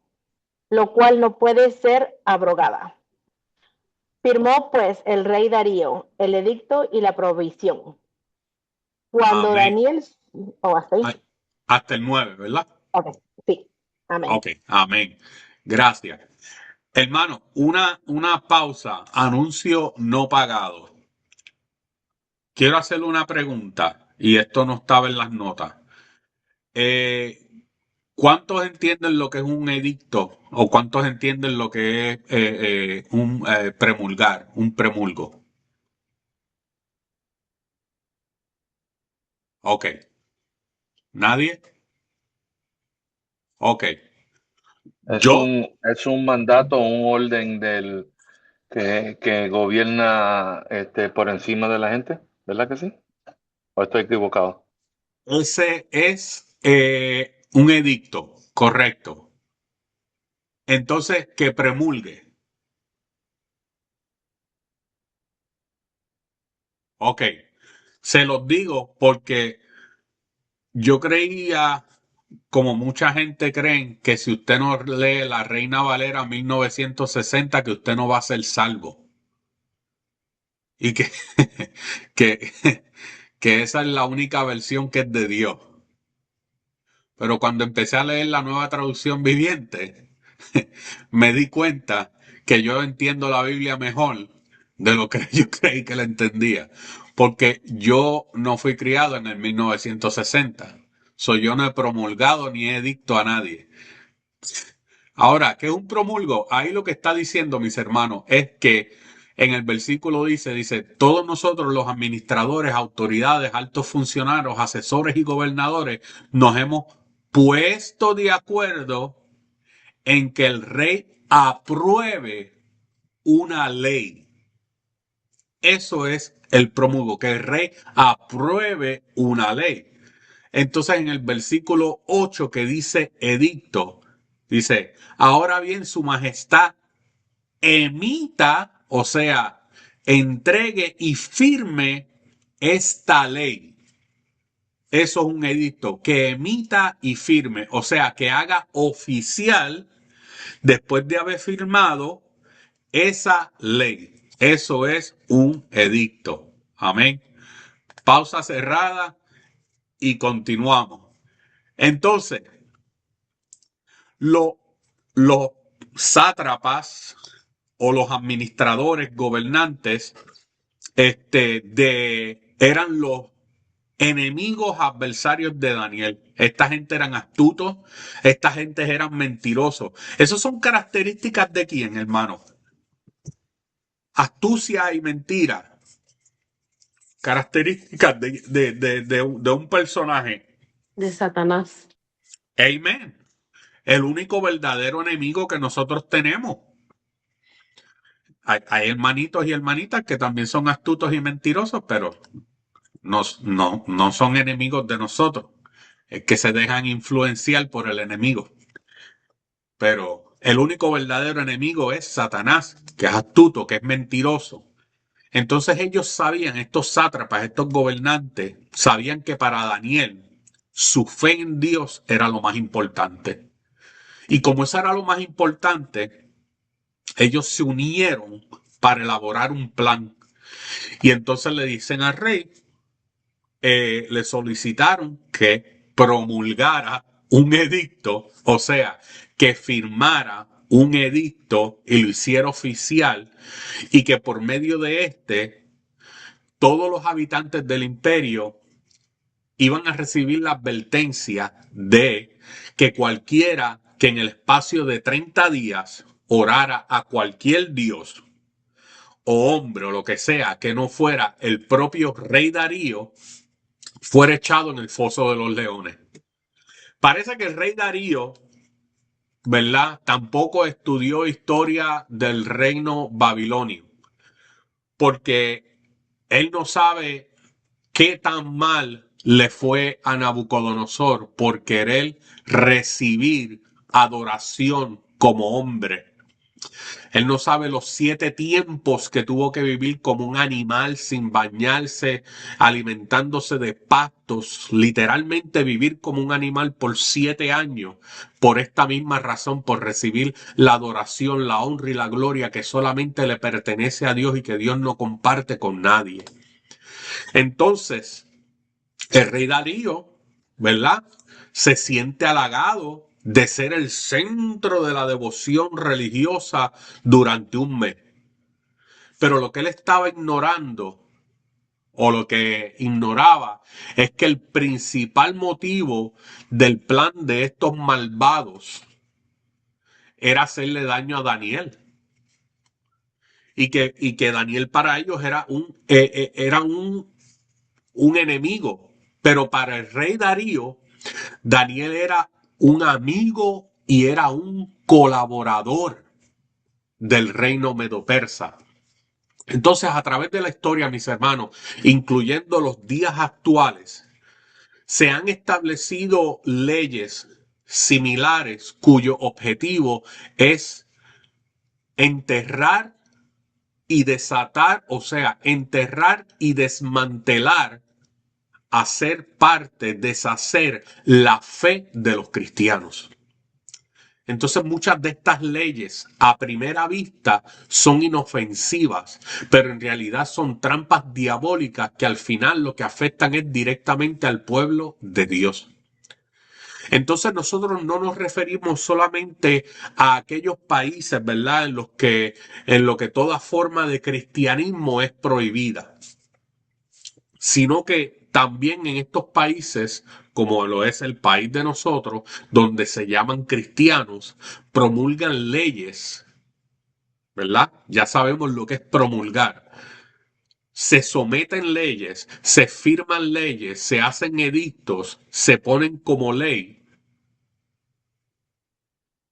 lo cual no puede ser abrogada. Firmó pues el rey Darío el edicto y la provisión. Cuando Amén. Daniel... ¿hasta ahí? Hasta el 9, ¿verdad? Ok, sí. Amén. Ok, amén. Gracias. Hermano, una pausa. Anuncio no pagado. Quiero hacerle una pregunta, y esto no estaba en las notas. ¿Cuántos entienden lo que es un edicto o cuántos entienden lo que es un promulgar, un promulgo? Ok. ¿Nadie? Ok. Yo, Es un mandato, un orden que gobierna por encima de la gente, ¿verdad que sí? ¿O estoy equivocado? ese es un edicto, correcto. Entonces, que promulgue. Ok. Se los digo porque yo creía, como mucha gente cree, que si usted no lee la Reina Valera 1960, que usted no va a ser salvo. Y que, que esa es la única versión que es de Dios. Pero cuando empecé a leer la nueva traducción viviente, me di cuenta que yo entiendo la Biblia mejor de lo que yo creí que la entendía. Porque yo no fui criado en el 1960. Yo no he promulgado ni he edicto a nadie. Ahora, ¿qué es un promulgo? Ahí lo que está diciendo, mis hermanos, es que en el versículo dice, todos nosotros los administradores, autoridades, altos funcionarios, asesores y gobernadores nos hemos puesto de acuerdo en que el rey apruebe una ley. Eso es el promulgo, que el rey apruebe una ley. Entonces en el versículo 8 que dice edicto, dice, ahora bien su majestad emita, o sea, entregue y firme esta ley. Eso es un edicto, que emita y firme, o sea, que haga oficial después de haber firmado esa ley. Eso es un edicto. Amén. Pausa cerrada y continuamos. Entonces, los sátrapas o los administradores gobernantes eran los enemigos adversarios de Daniel. Esta gente eran astutos, esta gente eran mentirosos. Esas son características de quién, hermano. Astucia y mentira. Características de un personaje. De Satanás. Amen. El único verdadero enemigo que nosotros tenemos. Hay hermanitos y hermanitas que también son astutos y mentirosos, pero no son enemigos de nosotros. Es que se dejan influenciar por el enemigo. Pero el único verdadero enemigo es Satanás, que es astuto, que es mentiroso. Entonces ellos sabían, estos sátrapas, estos gobernantes, sabían que para Daniel su fe en Dios era lo más importante. Y como eso era lo más importante, ellos se unieron para elaborar un plan. Y entonces le dicen al rey, le solicitaron que promulgara un edicto, o sea, que firmara un edicto y lo hiciera oficial, y que por medio de todos los habitantes del imperio iban a recibir la advertencia de que cualquiera que en el espacio de 30 días orara a cualquier dios o hombre o lo que sea que no fuera el propio rey Darío, fuera echado en el foso de los leones. Parece que el rey Darío, ¿verdad?, tampoco estudió historia del reino babilonio, porque él no sabe qué tan mal le fue a Nabucodonosor por querer recibir adoración como hombre. Él no sabe los 7 tiempos que tuvo que vivir como un animal sin bañarse, alimentándose de pastos, literalmente vivir como un animal por 7 años, por esta misma razón, por recibir la adoración, la honra y la gloria que solamente le pertenece a Dios y que Dios no comparte con nadie. Entonces, el rey Darío, ¿verdad?, se siente halagado de ser el centro de la devoción religiosa durante un mes. Pero lo que él estaba ignorando o lo que ignoraba es que el principal motivo del plan de estos malvados era hacerle daño a Daniel. Y que Daniel para ellos era un enemigo. Pero para el rey Darío, Daniel era un amigo y era un colaborador del reino medo-persa. Entonces, a través de la historia, mis hermanos, incluyendo los días actuales, se han establecido leyes similares cuyo objetivo es enterrar y desatar, o sea, enterrar y desmantelar, hacer parte, deshacer la fe de los cristianos. Entonces muchas de estas leyes a primera vista son inofensivas, pero en realidad son trampas diabólicas que al final lo que afectan es directamente al pueblo de Dios. Entonces nosotros no nos referimos solamente a aquellos países, ¿verdad?, en lo que toda forma de cristianismo es prohibida, sino que también en estos países, como lo es el país de nosotros, donde se llaman cristianos, promulgan leyes, ¿verdad? Ya sabemos lo que es promulgar. Se someten leyes, se firman leyes, se hacen edictos, se ponen como ley,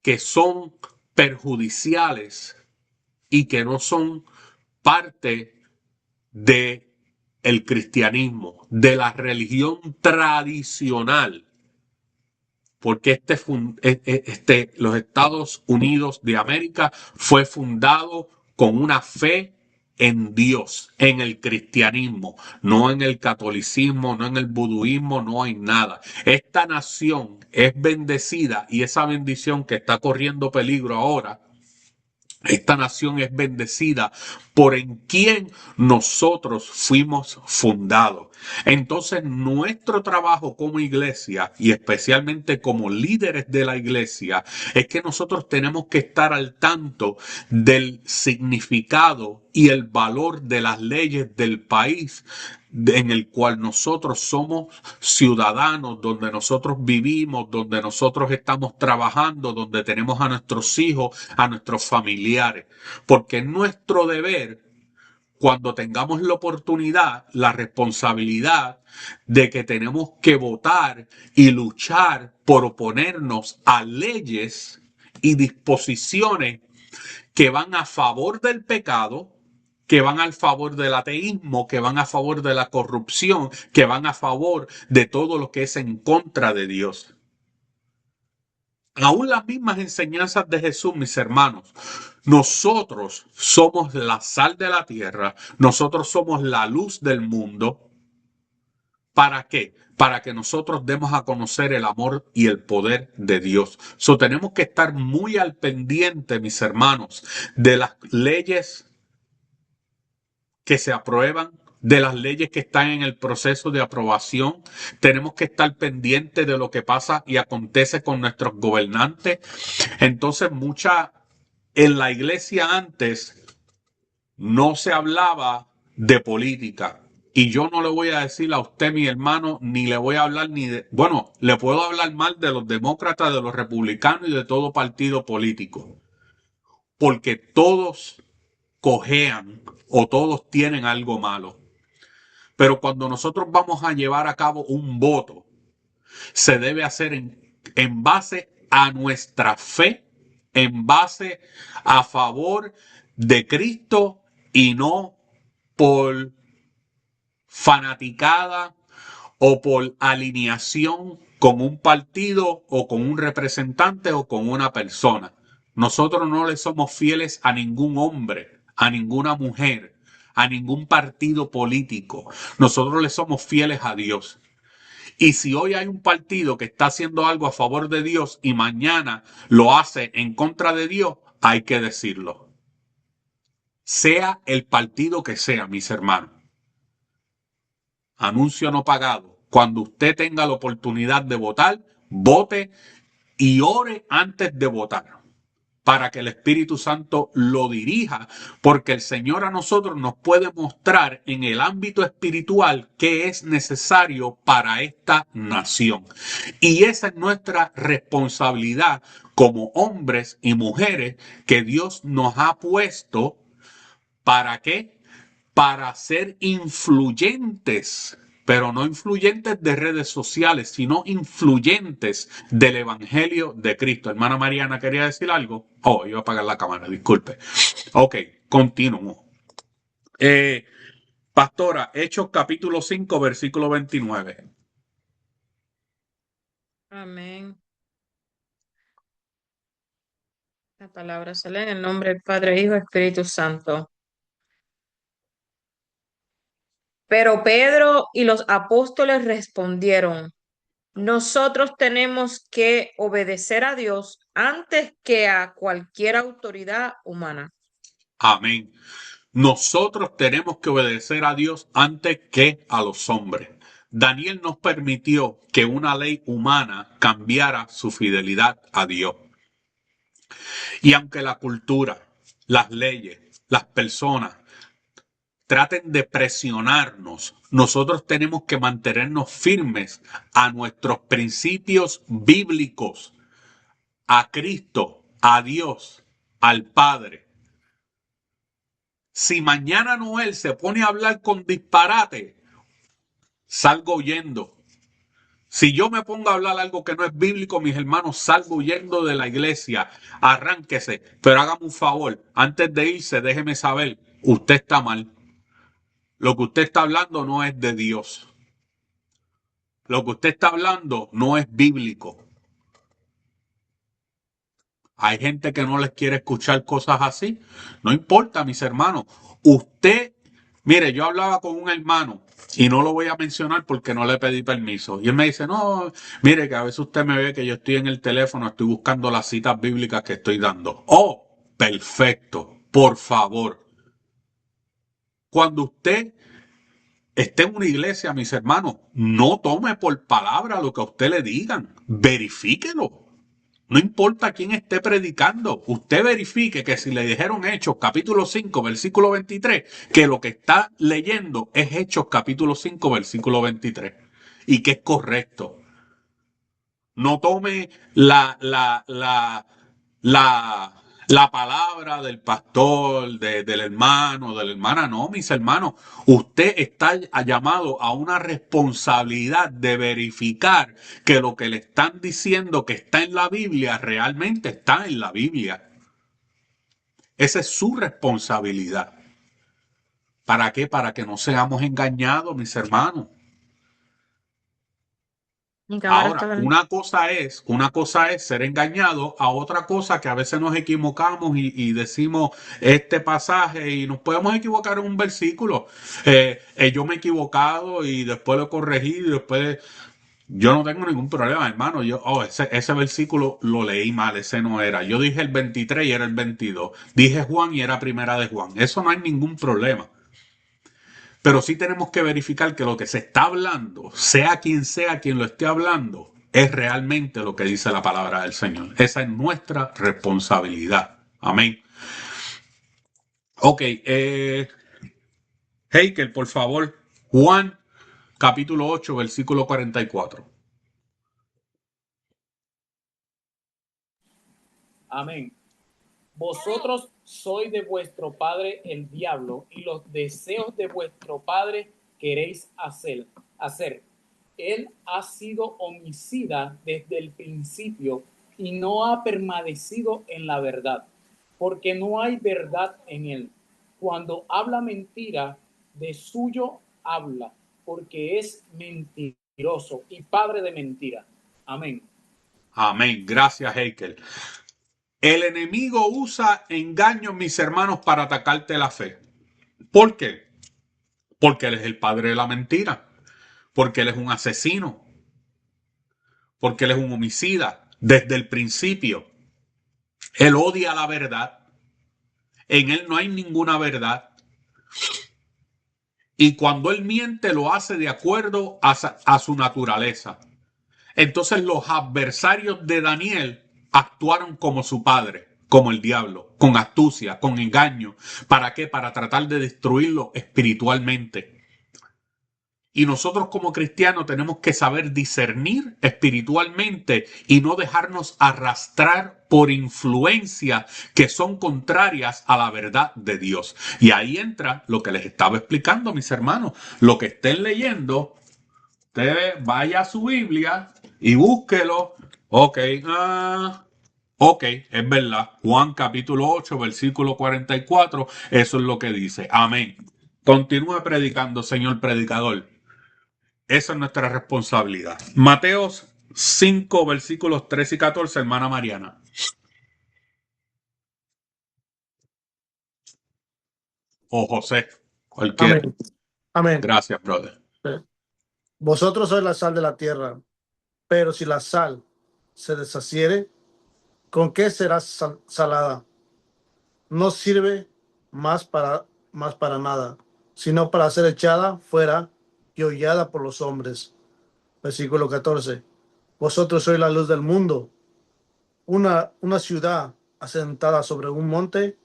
que son perjudiciales y que no son parte de el cristianismo, de la religión tradicional, porque los Estados Unidos de América fue fundado con una fe en Dios, en el cristianismo, no en el catolicismo, no en el buduismo, no hay nada. Esta nación es bendecida y esa bendición que está corriendo peligro ahora, esta nación es bendecida por en quien nosotros fuimos fundados. Entonces, nuestro trabajo como iglesia y especialmente como líderes de la iglesia es que nosotros tenemos que estar al tanto del significado y el valor de las leyes del país en el cual nosotros somos ciudadanos, donde nosotros vivimos, donde nosotros estamos trabajando, donde tenemos a nuestros hijos, a nuestros familiares, porque es nuestro deber, cuando tengamos la oportunidad, la responsabilidad de que tenemos que votar y luchar por oponernos a leyes y disposiciones que van a favor del pecado, que van al favor del ateísmo, que van a favor de la corrupción, que van a favor de todo lo que es en contra de Dios. Aún las mismas enseñanzas de Jesús, mis hermanos, nosotros somos la sal de la tierra, nosotros somos la luz del mundo. ¿Para qué? Para que nosotros demos a conocer el amor y el poder de Dios. Tenemos que estar muy al pendiente, mis hermanos, de las leyes que se aprueban, de las leyes que están en el proceso de aprobación. Tenemos que estar pendientes de lo que pasa y acontece con nuestros gobernantes. Entonces, en la iglesia antes no se hablaba de política. Y yo no le voy a decir a usted, mi hermano, ni le voy a hablar le puedo hablar mal de los demócratas, de los republicanos y de todo partido político. Porque todos cojean o todos tienen algo malo. Pero cuando nosotros vamos a llevar a cabo un voto, se debe hacer en base a nuestra fe, en base a favor de Cristo y no por fanaticada o por alineación con un partido o con un representante o con una persona. Nosotros no le somos fieles a ningún hombre, a ninguna mujer, a ningún partido político. Nosotros le somos fieles a Dios. Y si hoy hay un partido que está haciendo algo a favor de Dios y mañana lo hace en contra de Dios, hay que decirlo. Sea el partido que sea, mis hermanos. Anuncio no pagado. Cuando usted tenga la oportunidad de votar, vote y ore antes de votar. para que el Espíritu Santo lo dirija, porque el Señor a nosotros nos puede mostrar en el ámbito espiritual qué es necesario para esta nación. Y esa es nuestra responsabilidad como hombres y mujeres que Dios nos ha puesto. ¿Para qué? Para ser influyentes, pero no influyentes de redes sociales, sino influyentes del Evangelio de Cristo. Hermana Mariana, ¿quería decir algo? Oh, iba a apagar la cámara, disculpe. Ok, continúo. Pastora, Hechos capítulo 5, versículo 29. Amén. La palabra se lee en el nombre del Padre, Hijo y Espíritu Santo. Pero Pedro y los apóstoles respondieron: nosotros tenemos que obedecer a Dios antes que a cualquier autoridad humana. Amén. Nosotros tenemos que obedecer a Dios antes que a los hombres. Daniel nos permitió que una ley humana cambiara su fidelidad a Dios. Y aunque la cultura, las leyes, las personas traten de presionarnos, nosotros tenemos que mantenernos firmes a nuestros principios bíblicos, a Cristo, a Dios, al Padre. Si mañana Noel se pone a hablar con disparate, salgo huyendo. Si yo me pongo a hablar algo que no es bíblico, mis hermanos, salgo huyendo de la iglesia. Arránquese, pero hágame un favor. Antes de irse, déjeme saber, usted está mal. Lo que usted está hablando no es de Dios. Lo que usted está hablando no es bíblico. Hay gente que no les quiere escuchar cosas así. No importa, mis hermanos. Usted, mire, yo hablaba con un hermano y no lo voy a mencionar porque no le pedí permiso. Y él me dice, no, mire que a veces usted me ve que yo estoy en el teléfono, estoy buscando las citas bíblicas que estoy dando. Oh, perfecto, por favor. Cuando usted esté en una iglesia, mis hermanos, no tome por palabra lo que a usted le digan. Verifíquelo. No importa quién esté predicando, usted verifique que si le dijeron Hechos capítulo 5, versículo 23, que lo que está leyendo es Hechos capítulo 5, versículo 23, y que es correcto. No tome la palabra del pastor, del hermano, de la hermana. No, mis hermanos, usted está llamado a una responsabilidad de verificar que lo que le están diciendo que está en la Biblia realmente está en la Biblia. Esa es su responsabilidad. ¿Para qué? Para que no seamos engañados, mis hermanos. Ahora, una cosa es ser engañado, a otra cosa que a veces nos equivocamos y decimos este pasaje y nos podemos equivocar en un versículo. Yo me he equivocado y después lo he corregido y después yo no tengo ningún problema, hermano. Ese versículo lo leí mal, ese no era. Yo dije el 23 y era el 22. Dije Juan y era primera de Juan. Eso no hay ningún problema. Pero sí tenemos que verificar que lo que se está hablando, sea quien lo esté hablando, es realmente lo que dice la palabra del Señor. Esa es nuestra responsabilidad. Amén. Ok, Heikel, por favor. Juan, capítulo 8, versículo 44. Amén. Vosotros sois de vuestro padre el diablo, y los deseos de vuestro padre queréis hacer. Él ha sido homicida desde el principio y no ha permanecido en la verdad, porque no hay verdad en él. Cuando habla mentira, de suyo habla, porque es mentiroso y padre de mentira. Amén. Amén. Gracias, Heikel. El enemigo usa engaños, mis hermanos, para atacarte la fe. ¿Por qué? Porque él es el padre de la mentira. Porque él es un asesino. Porque él es un homicida. Desde el principio, él odia la verdad. En él no hay ninguna verdad. Y cuando él miente, lo hace de acuerdo a su naturaleza. Entonces los adversarios de Daniel actuaron como su padre. como el diablo, con astucia, con engaño. ¿Para qué? Para tratar de destruirlo espiritualmente. Y nosotros como cristianos tenemos que saber discernir espiritualmente y no dejarnos arrastrar por influencias que son contrarias a la verdad de Dios. Y ahí entra lo que les estaba explicando, mis hermanos. Lo que estén leyendo, usted vaya a su Biblia y búsquelo. Ok, es verdad. Juan capítulo 8, versículo 44, eso es lo que dice. Amén. Continúe predicando, señor predicador. Esa es nuestra responsabilidad. Mateos 5, versículos 13 y 14, hermana Mariana. O José, cualquiera. Amén. Amén. Gracias, brother. Vosotros sois la sal de la tierra, pero si la sal se deshaciere, ¿con qué será salada? No sirve más para nada, sino para ser echada fuera y hollada por los hombres. Versículo 14. Vosotros sois la luz del mundo. Una ciudad asentada sobre un monte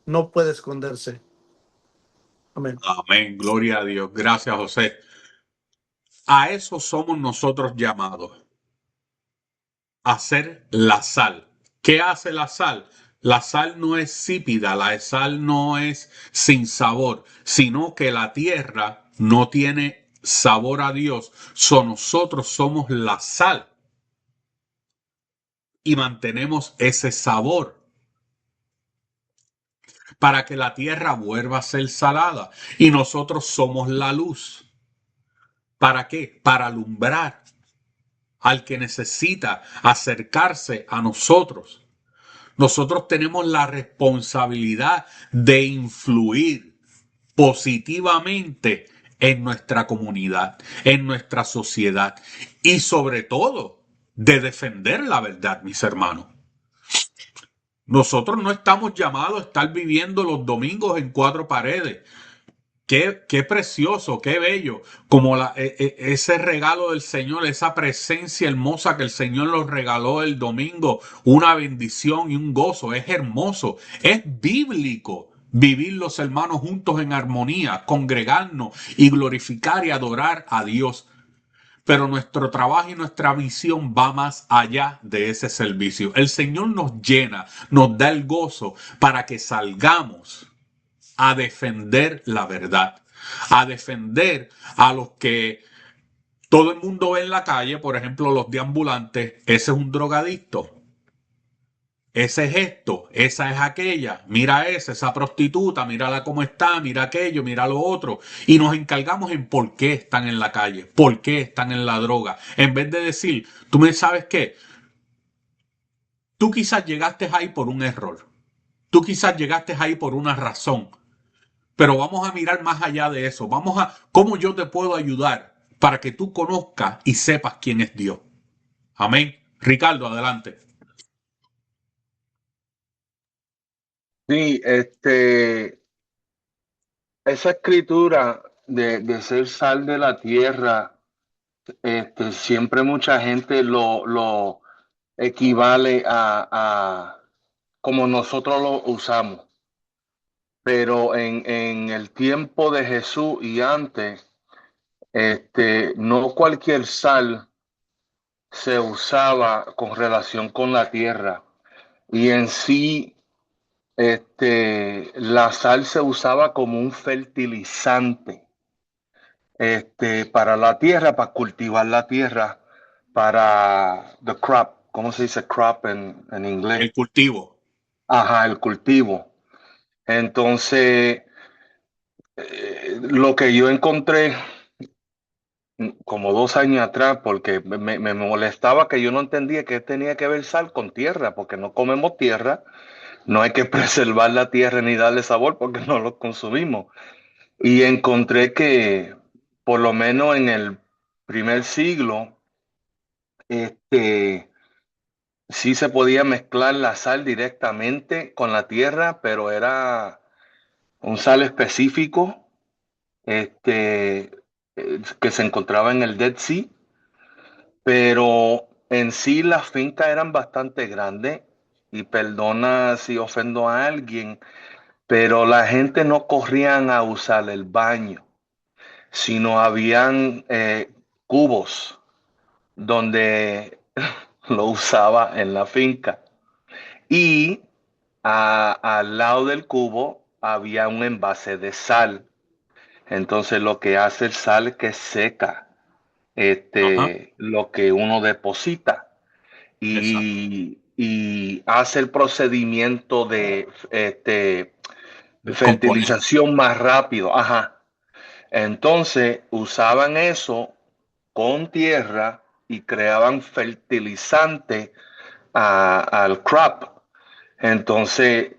no puede esconderse. Amén. Amén, gloria a Dios. Gracias, José. A eso somos nosotros llamados, a ser la sal. ¿Qué hace la sal? La sal no es sípida, la sal no es sin sabor, sino que la tierra no tiene sabor a Dios. Nosotros somos la sal y mantenemos ese sabor para que la tierra vuelva a ser salada. Y nosotros somos la luz. ¿Para qué? Para alumbrar al que necesita acercarse a nosotros. Nosotros tenemos la responsabilidad de influir positivamente en nuestra comunidad, en nuestra sociedad y sobre todo de defender la verdad, mis hermanos. Nosotros no estamos llamados a estar viviendo los domingos en cuatro paredes. Qué precioso, qué bello, como ese regalo del Señor, esa presencia hermosa que el Señor nos regaló el domingo, una bendición y un gozo, es hermoso, es bíblico vivir los hermanos juntos en armonía, congregarnos y glorificar y adorar a Dios. Pero nuestro trabajo y nuestra misión va más allá de ese servicio. El Señor nos llena, nos da el gozo para que salgamos a defender la verdad, a defender a los que todo el mundo ve en la calle, por ejemplo, los deambulantes. Ese es un drogadicto, ese es esto, esa es aquella, mira esa prostituta, mírala cómo está, mira aquello, mira lo otro. Y nos encargamos en por qué están en la calle, por qué están en la droga. En vez de decir, tú me sabes qué, tú quizás llegaste ahí por un error, tú quizás llegaste ahí por una razón. Pero vamos a mirar más allá de eso. Vamos a cómo yo te puedo ayudar para que tú conozcas y sepas quién es Dios. Amén. Ricardo, adelante. Sí, esa escritura de ser sal de la tierra, siempre mucha gente lo equivale a como nosotros lo usamos. Pero en el tiempo de Jesús y antes, no cualquier sal se usaba con relación con la tierra. Y en sí, la sal se usaba como un fertilizante, para la tierra, para cultivar la tierra, para the crop. ¿Cómo se dice crop en inglés? El cultivo. Ajá, el cultivo. Entonces, lo que yo encontré como 2 años atrás, porque me molestaba que yo no entendía que tenía que ver sal con tierra, porque no comemos tierra, no hay que preservar la tierra ni darle sabor porque no lo consumimos. Y encontré que por lo menos en el primer siglo, sí se podía mezclar la sal directamente con la tierra, pero era un sal específico, que se encontraba en el Dead Sea, pero en sí las fincas eran bastante grandes y perdona si ofendo a alguien, pero la gente no corrían a usar el baño, sino habían cubos donde lo usaba en la finca. Y al lado del cubo había un envase de sal. Entonces lo que hace el sal es que seca Ajá, lo que uno deposita exacto. y hace el procedimiento de Descomponer. fertilización más rápido. Ajá. Entonces usaban eso con tierra y creaban fertilizante al crop. Entonces,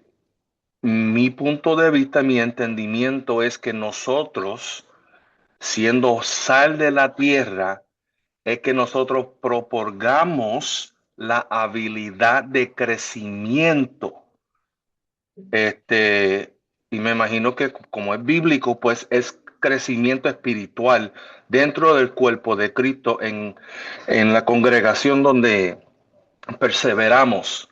mi punto de vista, mi entendimiento es que nosotros, siendo sal de la tierra, es que nosotros propongamos la habilidad de crecimiento. Y me imagino que como es bíblico, pues es crecimiento espiritual dentro del cuerpo de Cristo en la congregación donde perseveramos,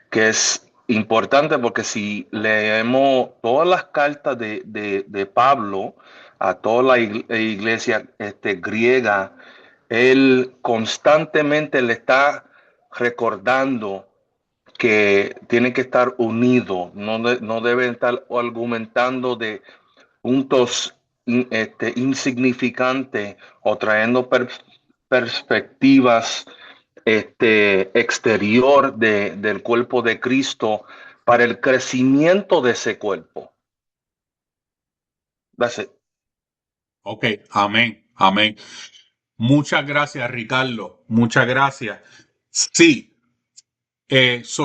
que es importante porque si leemos todas las cartas de Pablo a toda la iglesia griega, él constantemente le está recordando que tiene que estar unido, no debe estar argumentando de puntos insignificantes o trayendo perspectivas exterior del cuerpo de Cristo para el crecimiento de ese cuerpo. That's it. Ok, amén, amén. Muchas gracias, Ricardo. Muchas gracias. Sí,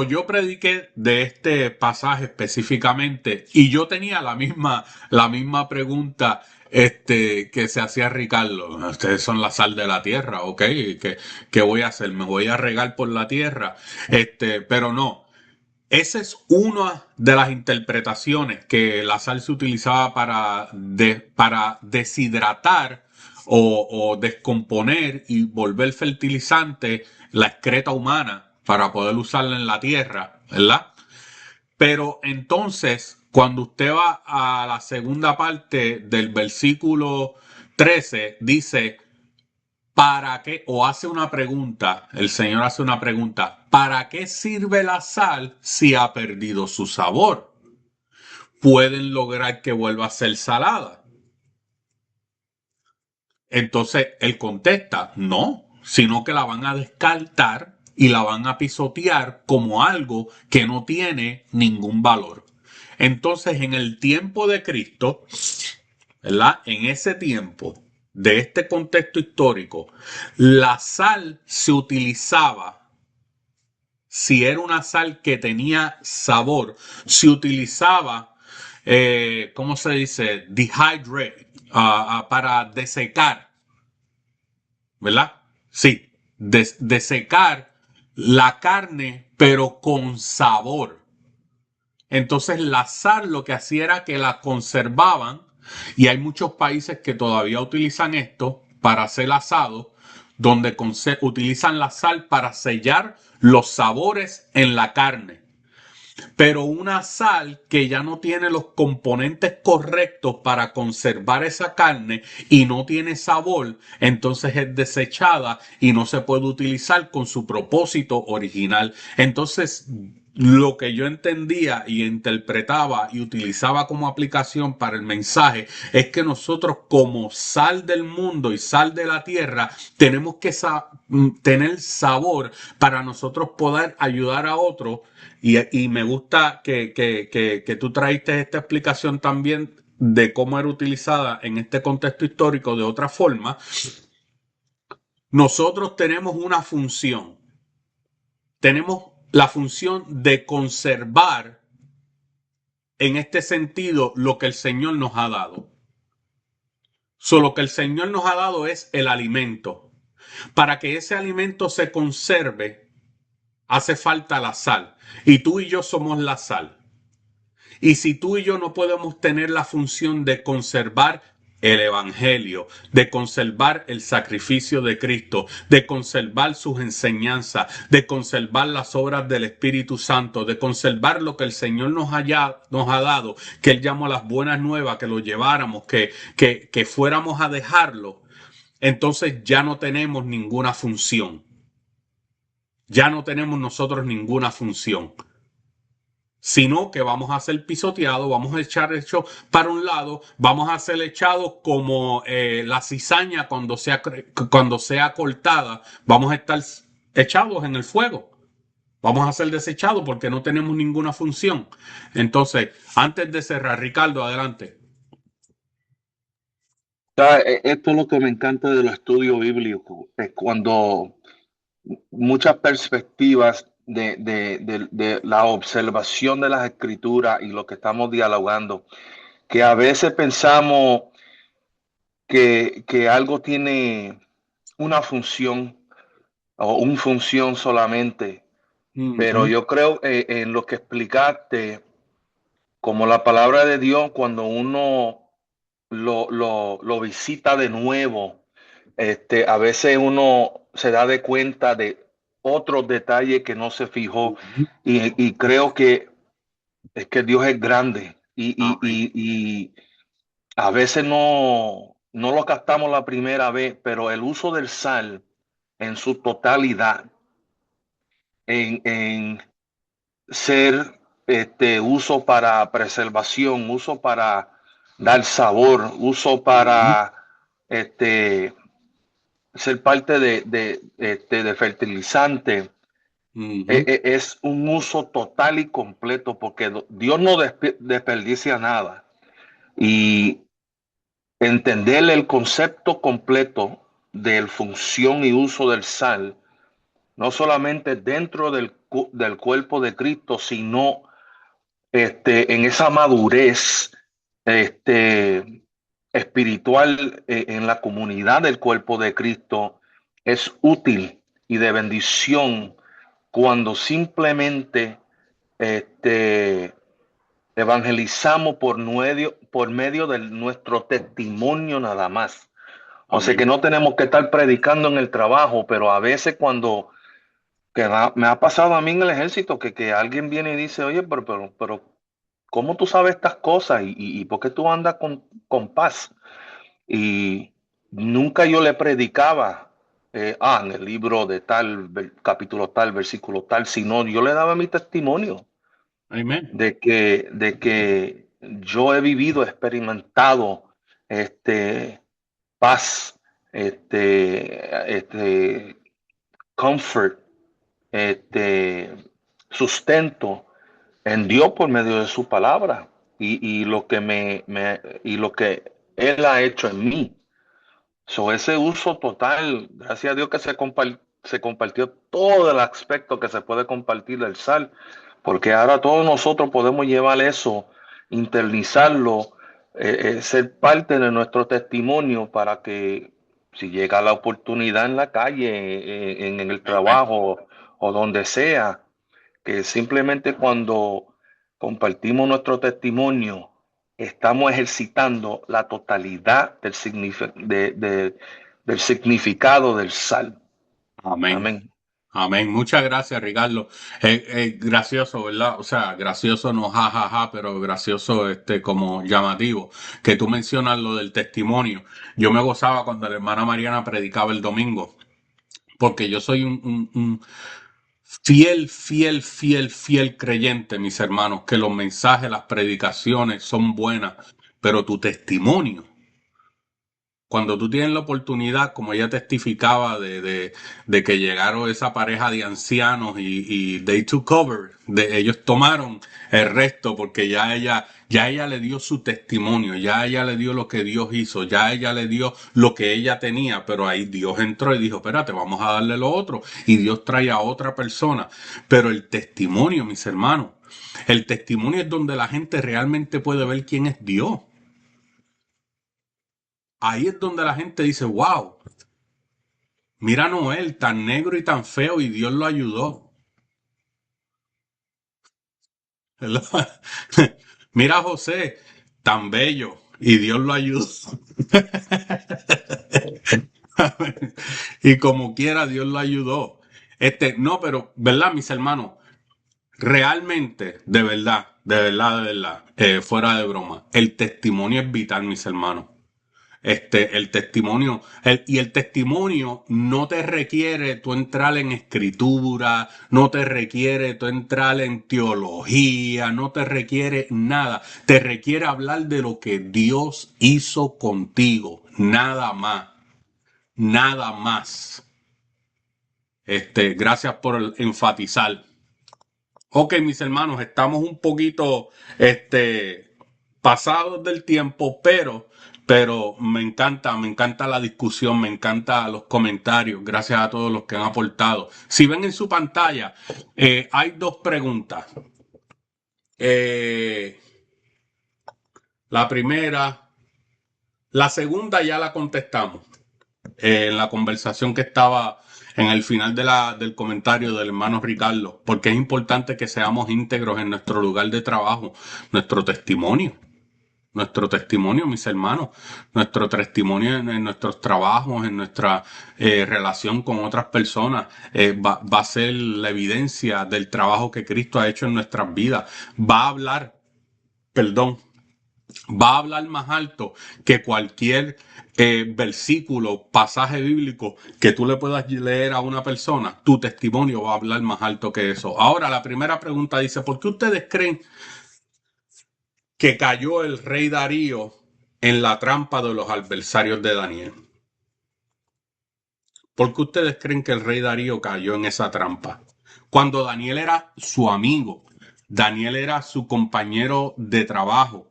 yo prediqué de este pasaje específicamente y yo tenía la misma pregunta que se hacía Ricardo. Ustedes son la sal de la tierra, ¿ok? ¿Qué voy a hacer? ¿Me voy a regar por la tierra? Pero no. Esa es una de las interpretaciones que la sal se utilizaba para deshidratar o descomponer y volver fertilizante la excreta humana para poder usarla en la tierra, ¿verdad? Pero entonces, cuando usted va a la segunda parte del versículo 13, dice, ¿para qué? O hace una pregunta, el Señor hace una pregunta, ¿para qué sirve la sal si ha perdido su sabor? ¿Pueden lograr que vuelva a ser salada? Entonces él contesta, no, sino que la van a descartar y la van a pisotear como algo que no tiene ningún valor. Entonces, en el tiempo de Cristo, ¿verdad? En ese tiempo de este contexto histórico, la sal se utilizaba, si era una sal que tenía sabor, se utilizaba, ¿cómo se dice? Dehydrate, para desecar, ¿verdad? Sí, desecar la carne, pero con sabor. Entonces la sal lo que hacía era que la conservaban y hay muchos países que todavía utilizan esto para hacer asado, donde utilizan la sal para sellar los sabores en la carne. Pero una sal que ya no tiene los componentes correctos para conservar esa carne y no tiene sabor, entonces es desechada y no se puede utilizar con su propósito original. Entonces, lo que yo entendía y interpretaba y utilizaba como aplicación para el mensaje es que nosotros como sal del mundo y sal de la tierra tenemos que tener sabor para nosotros poder ayudar a otros y me gusta que tú traíste esta explicación también de cómo era utilizada en este contexto histórico de otra forma. Nosotros tenemos una función. Tenemos la función de conservar en este sentido lo que el Señor nos ha dado. Lo que el Señor nos ha dado es el alimento. Para que ese alimento se conserve, hace falta la sal. Y tú y yo somos la sal. Y si tú y yo no podemos tener la función de conservar el Evangelio, de conservar el sacrificio de Cristo, de conservar sus enseñanzas, de conservar las obras del Espíritu Santo, de conservar lo que el Señor nos ha dado, que Él llamó las buenas nuevas, que lo lleváramos, que fuéramos a dejarlo, entonces ya no tenemos ninguna función. Ya no tenemos nosotros ninguna función, sino que vamos a ser pisoteados, vamos a echar hecho para un lado, vamos a ser echados como la cizaña cuando sea cortada, vamos a estar echados en el fuego, vamos a ser desechados porque no tenemos ninguna función. Entonces, antes de cerrar, Ricardo, adelante. Esto es lo que me encanta de los estudios bíblicos, es cuando muchas perspectivas de la observación de las escrituras y lo que estamos dialogando, que a veces pensamos que algo tiene una función o una función solamente, pero yo creo en lo que explicaste, como la palabra de Dios, cuando uno lo visita de nuevo, a veces uno se da de cuenta de otros detalles que no se fijó, y creo que es que Dios es grande y a veces no lo captamos la primera vez, pero el uso del sal en su totalidad, en ser uso para preservación, uso para dar sabor, uso para ser parte de fertilizante, es un uso total y completo, porque Dios no desperdicia nada. Y entender el concepto completo de la función y uso del sal, no solamente dentro del cuerpo de Cristo, sino en esa madurez espiritual en la comunidad del cuerpo de Cristo, es útil y de bendición cuando simplemente evangelizamos por medio de nuestro testimonio nada más. O sea que no tenemos que estar predicando en el trabajo, pero a veces cuando me ha pasado a mí en el ejército que alguien viene y dice, oye, pero ¿cómo tú sabes estas cosas? ¿Y por qué tú andas con paz? Y nunca yo le predicaba, en el libro de tal, capítulo tal, versículo tal, sino yo le daba mi testimonio. Amén. De que yo he vivido, experimentado paz, comfort, sustento en Dios por medio de su palabra y lo que y lo que Él ha hecho en mí. Ese uso total, gracias a Dios que se compartió todo el aspecto que se puede compartir del sal, porque ahora todos nosotros podemos llevar eso, internalizarlo, ser parte de nuestro testimonio para que si llega la oportunidad en la calle, en el trabajo o donde sea, que simplemente cuando compartimos nuestro testimonio, estamos ejercitando la totalidad del significado del sal. Amén. Amén. Amén. Muchas gracias, Ricardo. Gracioso, ¿verdad? O sea, gracioso no jajaja, pero gracioso como llamativo. Que tú mencionas lo del testimonio. Yo me gozaba cuando la hermana Mariana predicaba el domingo, porque yo soy un fiel creyente, mis hermanos, que los mensajes, las predicaciones son buenas, pero tu testimonio, cuando tú tienes la oportunidad, como ella testificaba, de que llegaron esa pareja de ancianos y they took cover, ellos tomaron el resto porque ya ella le dio su testimonio, ya ella le dio lo que Dios hizo, ya ella le dio lo que ella tenía, pero ahí Dios entró y dijo, espérate, vamos a darle lo otro, y Dios trae a otra persona. Pero el testimonio, mis hermanos, el testimonio es donde la gente realmente puede ver quién es Dios. Ahí es donde la gente dice, wow, mira a Noel, tan negro y tan feo, y Dios lo ayudó. Mira a José, tan bello, y Dios lo ayudó. Y como quiera, Dios lo ayudó. No, pero, ¿verdad, mis hermanos? Realmente, de verdad, fuera de broma, el testimonio es vital, mis hermanos. El testimonio, y el testimonio no te requiere tú entrar en escritura, no te requiere tú entrar en teología, no te requiere nada, te requiere hablar de lo que Dios hizo contigo, nada más, nada más. Gracias por enfatizar. Ok, mis hermanos, estamos un poquito, pasados del tiempo, pero me encanta la discusión, me encantan los comentarios. Gracias a todos los que han aportado. Si ven en su pantalla, hay dos preguntas. Eh, la primera, la segunda ya la contestamos en la conversación que estaba en el final del comentario del hermano Ricardo, porque es importante que seamos íntegros en nuestro lugar de trabajo, nuestro testimonio. Nuestro testimonio, mis hermanos, nuestro testimonio en nuestros trabajos, en nuestra relación con otras personas, va a ser la evidencia del trabajo que Cristo ha hecho en nuestras vidas. Va a hablar, perdón, va a hablar más alto que cualquier versículo, pasaje bíblico que tú le puedas leer a una persona. Tu testimonio va a hablar más alto que eso. Ahora, la primera pregunta dice, ¿por qué ustedes creen que cayó el rey Darío en la trampa de los adversarios de Daniel? ¿Por qué ustedes creen que el rey Darío cayó en esa trampa? Cuando Daniel era su amigo, Daniel era su compañero de trabajo,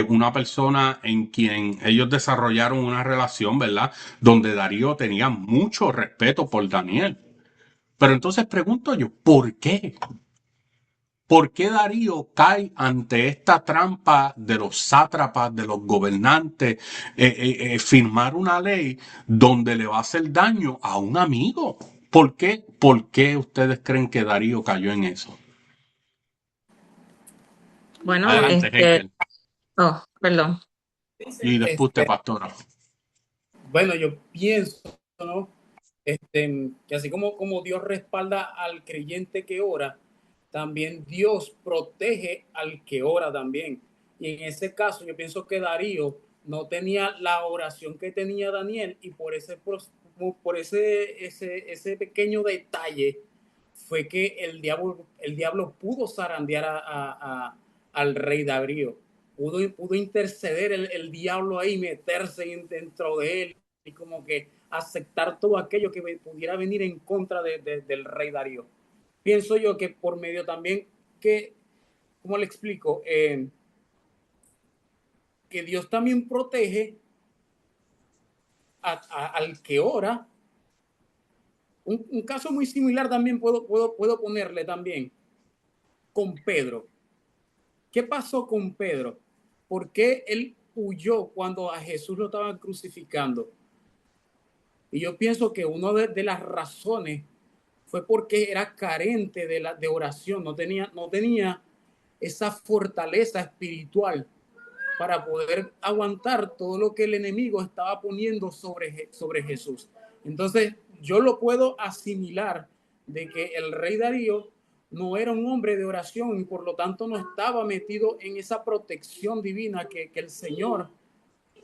una persona en quien ellos desarrollaron una relación, ¿verdad? Donde Darío tenía mucho respeto por Daniel. Pero entonces pregunto yo, ¿por qué? ¿Por qué Darío cae ante esta trampa de los sátrapas, de los gobernantes, firmar una ley donde le va a hacer daño a un amigo? ¿Por qué? ¿Por qué ustedes creen que Darío cayó en eso? Bueno, Adelante, Heikel. oh, perdón. Y después usted, pastora. Bueno, yo pienso, ¿no? Que así como Dios respalda al creyente que ora, también Dios protege al que ora también. Y en ese caso, yo pienso que Darío no tenía la oración que tenía Daniel, y por ese pequeño detalle fue que el diablo pudo zarandear al rey Darío. Pudo interceder el diablo ahí, meterse dentro de él y como que aceptar todo aquello que pudiera venir en contra del rey Darío. Pienso yo que por medio también que, ¿cómo le explico? Que Dios también protege al que ora. Un caso muy similar también puedo ponerle también con Pedro. ¿Qué pasó con Pedro? ¿Por qué él huyó cuando a Jesús lo estaban crucificando? Y yo pienso que una de las razones fue porque era carente de oración, no tenía esa fortaleza espiritual para poder aguantar todo lo que el enemigo estaba poniendo sobre Jesús. Entonces, yo lo puedo asimilar de que el rey Darío no era un hombre de oración y por lo tanto no estaba metido en esa protección divina que el Señor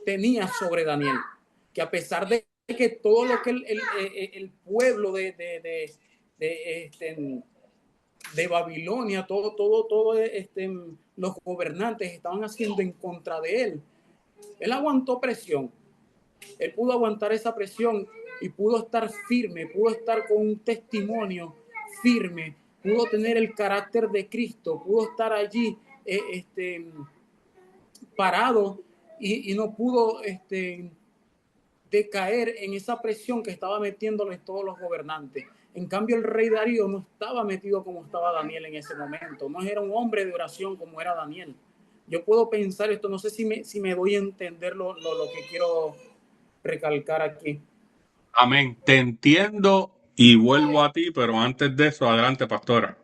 tenía sobre Daniel. Que a pesar de que todo lo que el pueblo de Babilonia, todo los gobernantes estaban haciendo en contra de él, él aguantó presión. Él pudo aguantar esa presión y pudo estar firme, pudo estar con un testimonio firme, pudo tener el carácter de Cristo, pudo estar allí parado y no pudo decaer en esa presión que estaba metiéndoles todos los gobernantes. En cambio, el rey Darío no estaba metido como estaba Daniel en ese momento. No era un hombre de oración como era Daniel. Yo puedo pensar esto, no sé si me doy a entender lo que quiero recalcar aquí. Amén. Te entiendo y vuelvo a ti, pero antes de eso, adelante, pastora.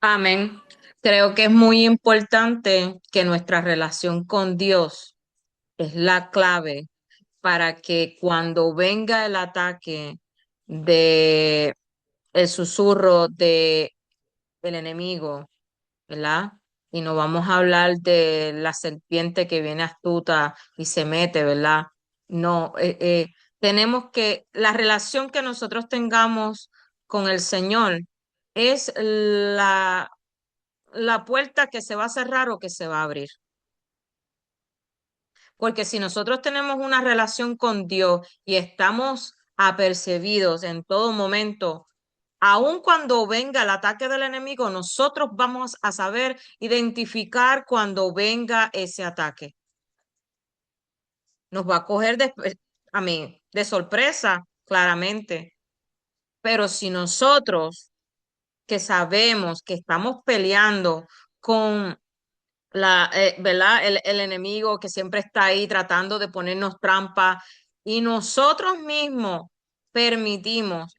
Amén. Creo que es muy importante que nuestra relación con Dios es la clave para que cuando venga el ataque de el susurro de el enemigo, ¿verdad? Y no vamos a hablar de la serpiente que viene astuta y se mete, ¿verdad? No, tenemos que, la relación que nosotros tengamos con el Señor es la puerta que se va a cerrar o que se va a abrir. Porque si nosotros tenemos una relación con Dios y estamos apercibidos en todo momento, aun cuando venga el ataque del enemigo, nosotros vamos a saber identificar cuando venga ese ataque. Nos va a coger de sorpresa, claramente. Pero si nosotros que sabemos que estamos peleando con ¿verdad? El enemigo que siempre está ahí tratando de ponernos trampa y nosotros mismos permitimos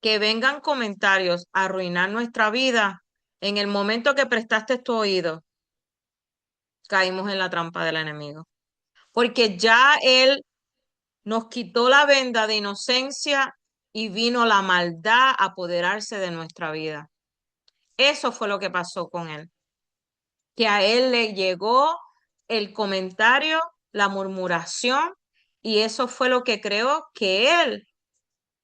que vengan comentarios a arruinar nuestra vida, en el momento que prestaste tu oído, caímos en la trampa del enemigo. Porque ya él nos quitó la venda de inocencia y vino la maldad a apoderarse de nuestra vida. Eso fue lo que pasó con él. Que a él le llegó el comentario, la murmuración, y eso fue lo que creó que él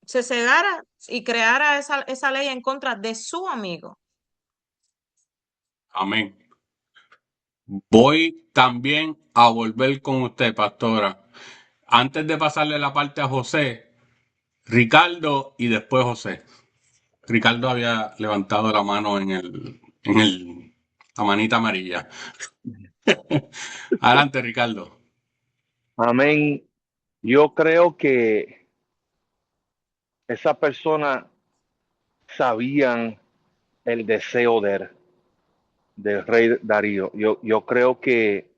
se cegara y creara esa ley en contra de su amigo. Amén. Voy también a volver con usted, pastora. Antes de pasarle la parte a José, Ricardo y después José. Ricardo había levantado la mano la manita amarilla. Adelante, Ricardo. Amén. Yo creo que esa persona sabían el deseo del rey Darío. Yo creo que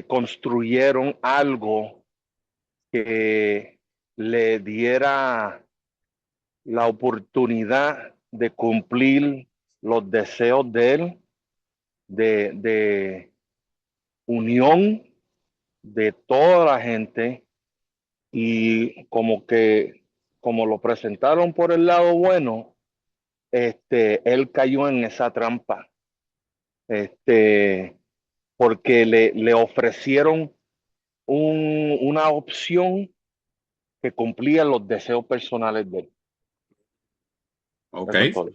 construyeron algo que le diera la oportunidad de cumplir los deseos de él, de unión de toda la gente, y como lo presentaron por el lado bueno, él cayó en esa trampa, porque le ofrecieron una opción que cumplía los deseos personales de él. Ok. Eso es todo.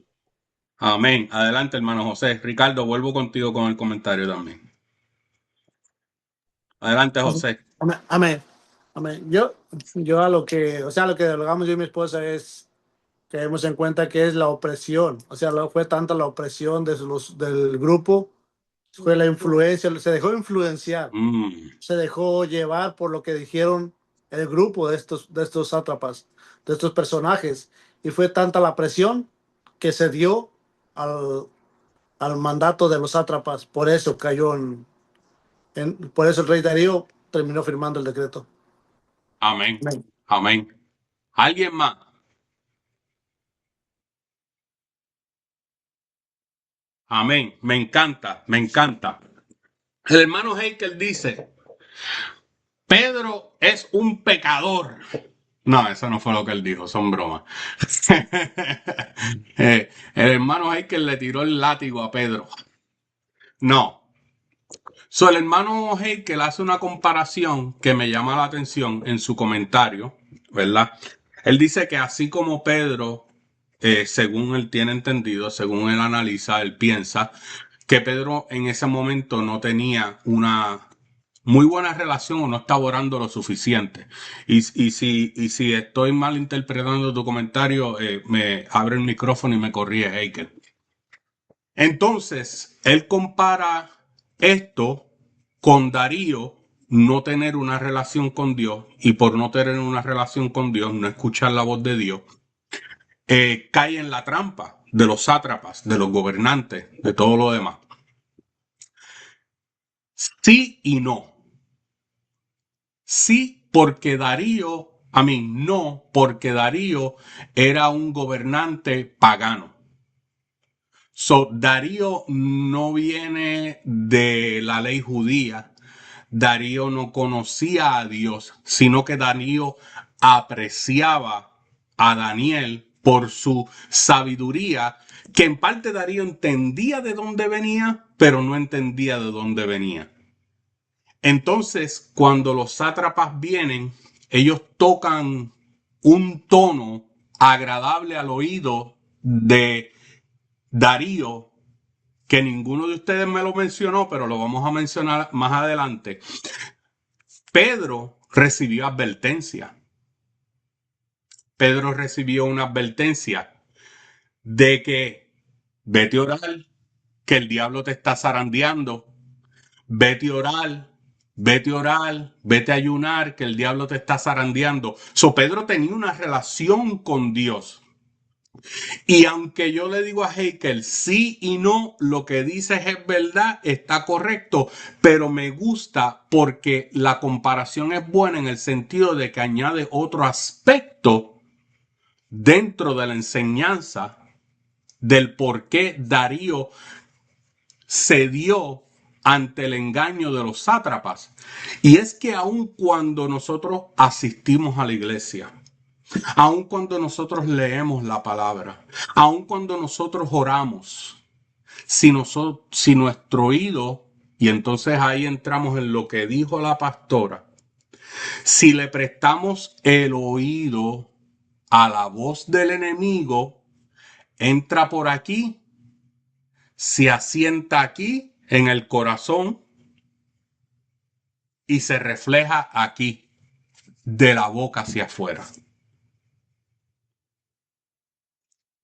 Amén. Adelante, hermano José. Ricardo, vuelvo contigo con el comentario también. Adelante, José. Amén. Amén. Amén. Yo lo que dialogamos yo y mi esposa es que tenemos en cuenta que es la opresión. O sea, no fue tanta la opresión del grupo, fue la influencia, se dejó influenciar, se dejó llevar por lo que dijeron el grupo de estos sátrapas, de estos personajes. Y fue tanta la presión que se dio al mandato de los sátrapas. Por eso cayó por eso el rey Darío terminó firmando el decreto. Amén. Amén. Amén. ¿Alguien más? Amén. Me encanta, me encanta. El hermano Heikel dice, Pedro es un pecador. No, eso no fue lo que él dijo, son bromas. El hermano Heikel le tiró el látigo a Pedro. No. El hermano Heikel hace una comparación que me llama la atención en su comentario, ¿verdad? Él dice que así como Pedro, según él tiene entendido, según él analiza, él piensa que Pedro en ese momento no tenía una muy buena relación o no estaba orando lo suficiente. Y si estoy mal interpretando tu comentario, me abre el micrófono y me corrige Heikel. Entonces, él compara esto con Darío no tener una relación con Dios, y por no tener una relación con Dios, no escuchar la voz de Dios, cae en la trampa de los sátrapas, de los gobernantes, de todo lo demás. Sí y no. Sí, porque no, porque Darío era un gobernante pagano. Darío no viene de la ley judía. Darío no conocía a Dios, sino que Darío apreciaba a Daniel por su sabiduría, que en parte Darío entendía de dónde venía, pero no entendía de dónde venía. Entonces, cuando los sátrapas vienen, ellos tocan un tono agradable al oído de Darío, que ninguno de ustedes me lo mencionó, pero lo vamos a mencionar más adelante. Pedro recibió advertencia. Pedro recibió una advertencia de que vete a orar, que el diablo te está zarandeando. Vete a orar, vete a orar, vete a ayunar, que el diablo te está zarandeando. So, Pedro tenía una relación con Dios. Y aunque yo le digo a Heikel sí y no, lo que dices es verdad, está correcto, pero me gusta porque la comparación es buena en el sentido de que añade otro aspecto dentro de la enseñanza del por qué Darío cedió ante el engaño de los sátrapas. Y es que aun cuando nosotros asistimos a la iglesia, aun cuando nosotros leemos la palabra, aun cuando nosotros oramos, si nuestro oído, y entonces ahí entramos en lo que dijo la pastora, si le prestamos el oído a la voz del enemigo, entra por aquí, se asienta aquí en el corazón y se refleja aquí, de la boca hacia afuera.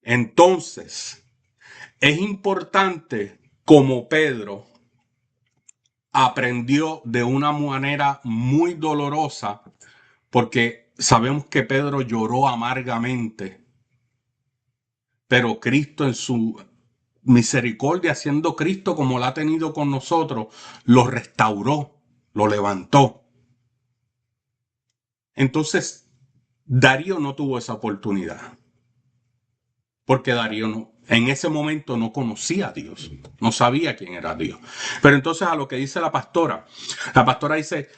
Entonces, es importante, como Pedro aprendió de una manera muy dolorosa, porque sabemos que Pedro lloró amargamente, pero Cristo en su misericordia, siendo Cristo como la ha tenido con nosotros, lo restauró, lo levantó. Entonces, Darío no tuvo esa oportunidad, porque Darío en ese momento no conocía a Dios, no sabía quién era Dios. Pero entonces a lo que dice la pastora dice,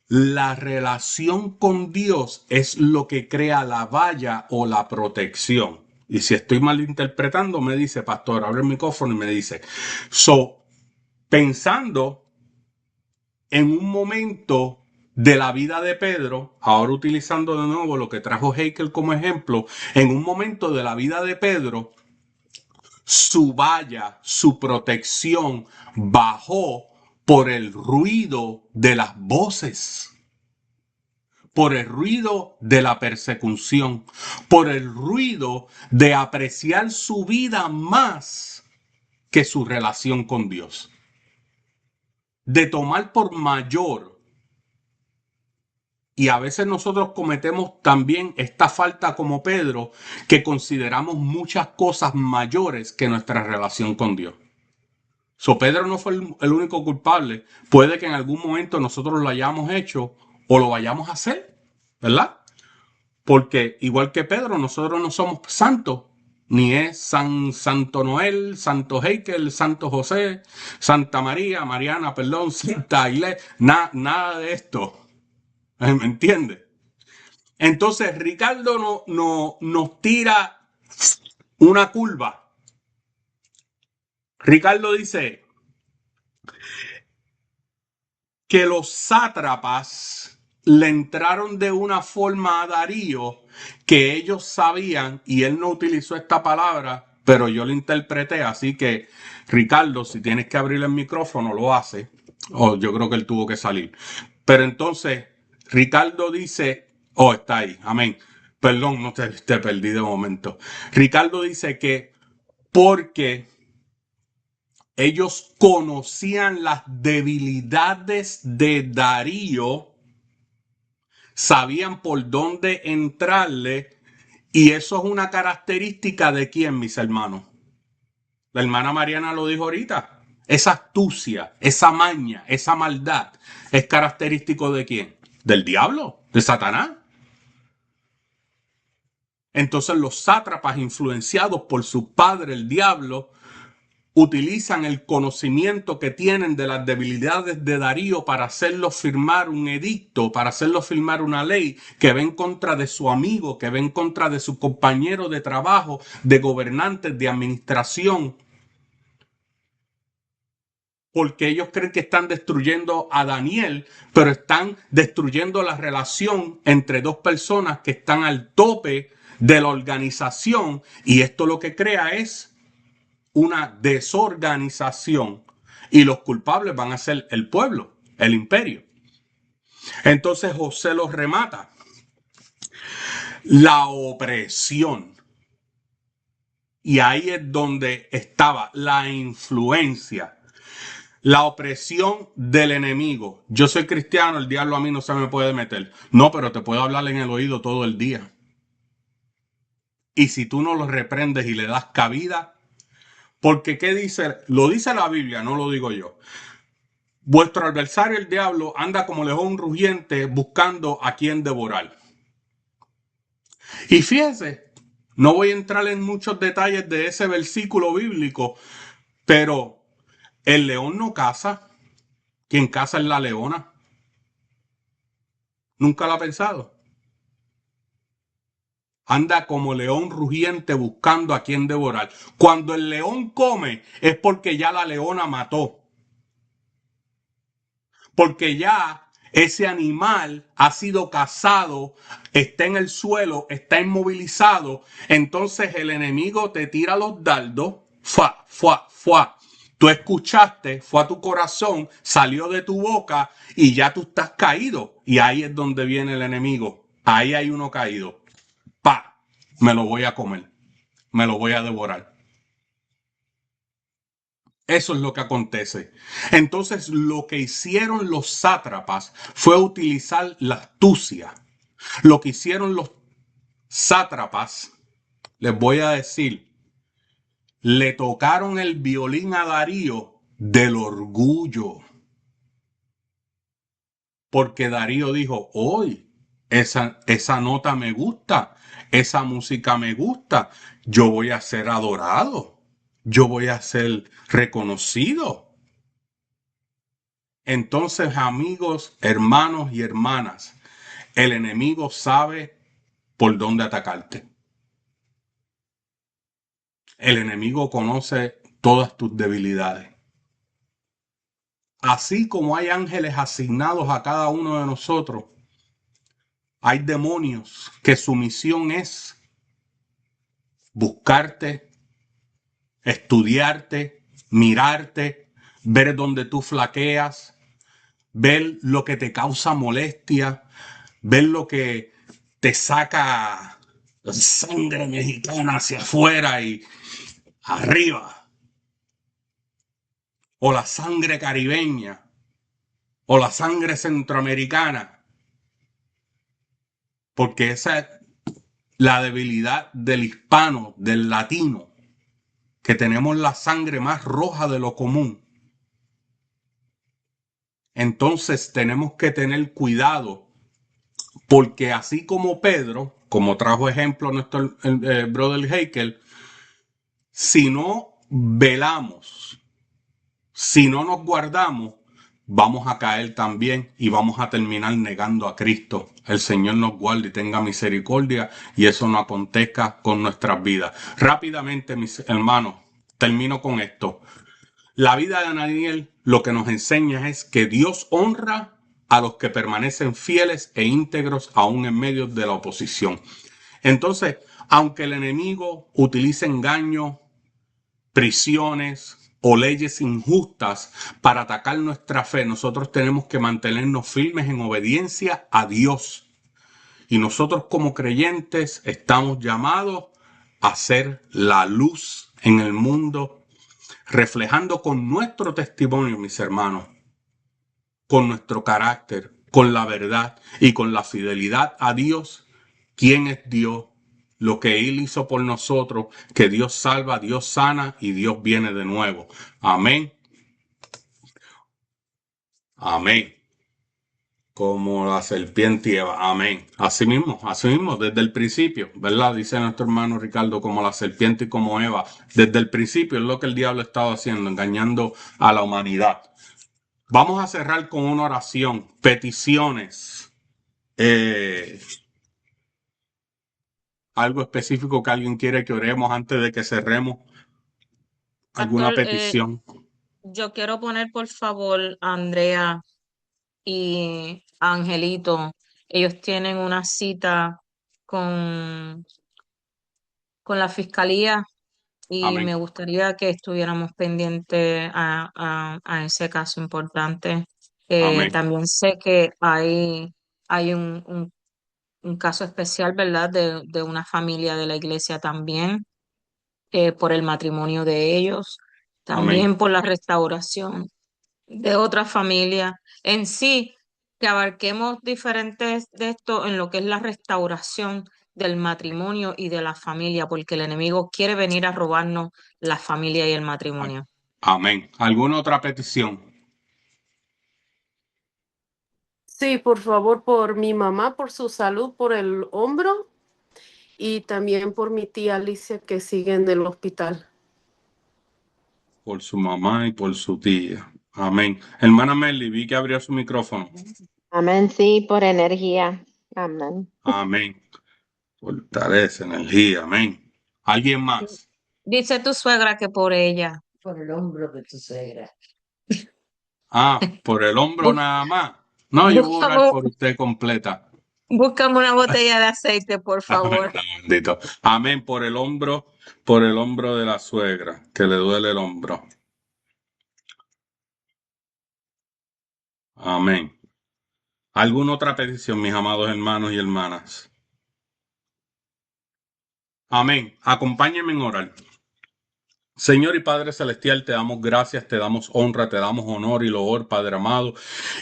la relación con Dios es lo que crea la valla o la protección. Y si estoy malinterpretando, me dice, pastor, abre el micrófono y me dice, pensando en un momento de la vida de Pedro, ahora utilizando de nuevo lo que trajo Heikel como ejemplo, en un momento de la vida de Pedro, su valla, su protección bajó por el ruido de las voces, por el ruido de la persecución, por el ruido de apreciar su vida más que su relación con Dios, de tomar por mayor. Y a veces nosotros cometemos también esta falta como Pedro, que consideramos muchas cosas mayores que nuestra relación con Dios. Pedro no fue el único culpable. Puede que en algún momento nosotros lo hayamos hecho o lo vayamos a hacer, ¿verdad? Porque igual que Pedro, nosotros no somos santos. Ni es Santo Noel, Santo Heikel, Santo José, Santa María, Mariana, perdón, Santa Ailé, nada de esto. ¿Me entiende? Entonces Ricardo nos tira una curva. Ricardo dice que los sátrapas le entraron de una forma a Darío que ellos sabían, y él no utilizó esta palabra, pero yo lo interpreté, así que Ricardo, si tienes que abrir el micrófono, lo hace. Yo creo que él tuvo que salir. Pero entonces Ricardo dice, está ahí, amén. Perdón, no te perdí de momento. Ricardo dice que porque ellos conocían las debilidades de Darío, sabían por dónde entrarle, y eso es una característica de quién, mis hermanos. La hermana Mariana lo dijo ahorita. Esa astucia, esa maña, esa maldad, ¿es característico de quién? Del diablo, de Satanás. Entonces los sátrapas, influenciados por su padre, el diablo, utilizan el conocimiento que tienen de las debilidades de Darío para hacerlo firmar un edicto, para hacerlo firmar una ley que va en contra de su amigo, que va en contra de su compañero de trabajo, de gobernantes, de administración, porque ellos creen que están destruyendo a Daniel, pero están destruyendo la relación entre dos personas que están al tope de la organización, y esto lo que crea es una desorganización, y los culpables van a ser el pueblo, el imperio. Entonces José los remata. La opresión. Y ahí es donde estaba la influencia, la opresión del enemigo. Yo soy cristiano, el diablo a mí no se me puede meter. No, pero te puedo hablar en el oído todo el día. Y si tú no lo reprendes y le das cabida, porque ¿qué dice? Lo dice la Biblia, no lo digo yo. Vuestro adversario, el diablo, anda como león rugiente buscando a quien devorar. Y fíjese, no voy a entrar en muchos detalles de ese versículo bíblico, pero el león no caza. Quien caza es la leona. ¿Nunca lo ha pensado? Anda como león rugiente buscando a quien devorar. Cuando el león come es porque ya la leona mató. Porque ya ese animal ha sido cazado, está en el suelo, está inmovilizado. Entonces el enemigo te tira los dardos. ¡Fua, fua, fua! Tú escuchaste, fue a tu corazón, salió de tu boca y ya tú estás caído. Y ahí es donde viene el enemigo. Ahí hay uno caído. ¡Pa! Me lo voy a comer. Me lo voy a devorar. Eso es lo que acontece. Entonces, lo que hicieron los sátrapas fue utilizar la astucia. Lo que hicieron los sátrapas, les voy a decir, le tocaron el violín a Darío del orgullo. Porque Darío dijo, hoy esa nota me gusta, esa música me gusta, yo voy a ser adorado, yo voy a ser reconocido. Entonces, amigos, hermanos y hermanas, el enemigo sabe por dónde atacarte. El enemigo conoce todas tus debilidades. Así como hay ángeles asignados a cada uno de nosotros, hay demonios que su misión es buscarte, estudiarte, mirarte, ver dónde tú flaqueas, ver lo que te causa molestia, ver lo que te saca sangre mexicana hacia afuera y arriba, o la sangre caribeña, o la sangre centroamericana, porque esa es la debilidad del hispano, del latino, que tenemos la sangre más roja de lo común. Entonces tenemos que tener cuidado, porque así como Pedro, como trajo ejemplo nuestro brother Heikel, si no velamos, si no nos guardamos, vamos a caer también y vamos a terminar negando a Cristo. El Señor nos guarde y tenga misericordia y eso no acontezca con nuestras vidas. Rápidamente, mis hermanos, termino con esto. La vida de Daniel lo que nos enseña es que Dios honra a los que permanecen fieles e íntegros aún en medio de la oposición. Entonces, aunque el enemigo utilice engaño, prisiones o leyes injustas para atacar nuestra fe, nosotros tenemos que mantenernos firmes en obediencia a Dios. Y nosotros como creyentes estamos llamados a ser la luz en el mundo, reflejando con nuestro testimonio, mis hermanos, con nuestro carácter, con la verdad y con la fidelidad a Dios, quién es Dios, lo que Él hizo por nosotros, que Dios salva, Dios sana y Dios viene de nuevo. Amén. Amén. como la serpiente y Eva. Amén. Así mismo, desde el principio, ¿verdad? Dice nuestro hermano Ricardo, como la serpiente y como Eva. Desde el principio es lo que el diablo ha estado haciendo, engañando a la humanidad. Vamos a cerrar con una oración, peticiones, algo específico que alguien quiere que oremos antes de que cerremos. ¿Alguna Pastor, petición? yo quiero poner por favor a Andrea y a Angelito. Ellos tienen una cita con, con la fiscalía y me Amén. gustaría que estuviéramos pendientes a ese caso importante. Amén. También sé que hay un caso especial, ¿verdad? De una familia de la iglesia también, por el matrimonio de ellos, Amén. también por la restauración de otra familia. En sí, que abarquemos diferentes de esto en lo que es la restauración del matrimonio y de la familia, porque el enemigo quiere venir a robarnos la familia y el matrimonio. Amén. ¿Alguna otra petición? Sí, por favor, por mi mamá, por su salud, por el hombro y también por mi tía Alicia que sigue en el hospital. Por su mamá y por su tía. Amén. Hermana Melly, vi que abrió su micrófono. Amén, sí, por energía. Amén. Amén. Fortaleza, energía. Amén. ¿Alguien más? Dice tu suegra que por ella. Por el hombro de tu suegra. Por el hombro Bú- nada más. No, yo voy a orar Búscame, por usted completa. búscame una botella de aceite, por Amén. favor. Bendito. Amén. Por el hombro de la suegra, que le duele el hombro. Amén. ¿Alguna otra petición, mis amados hermanos y hermanas? Amén. Acompáñenme en orar. Señor y Padre Celestial, te damos gracias, te damos honra, te damos honor y loor, Padre amado.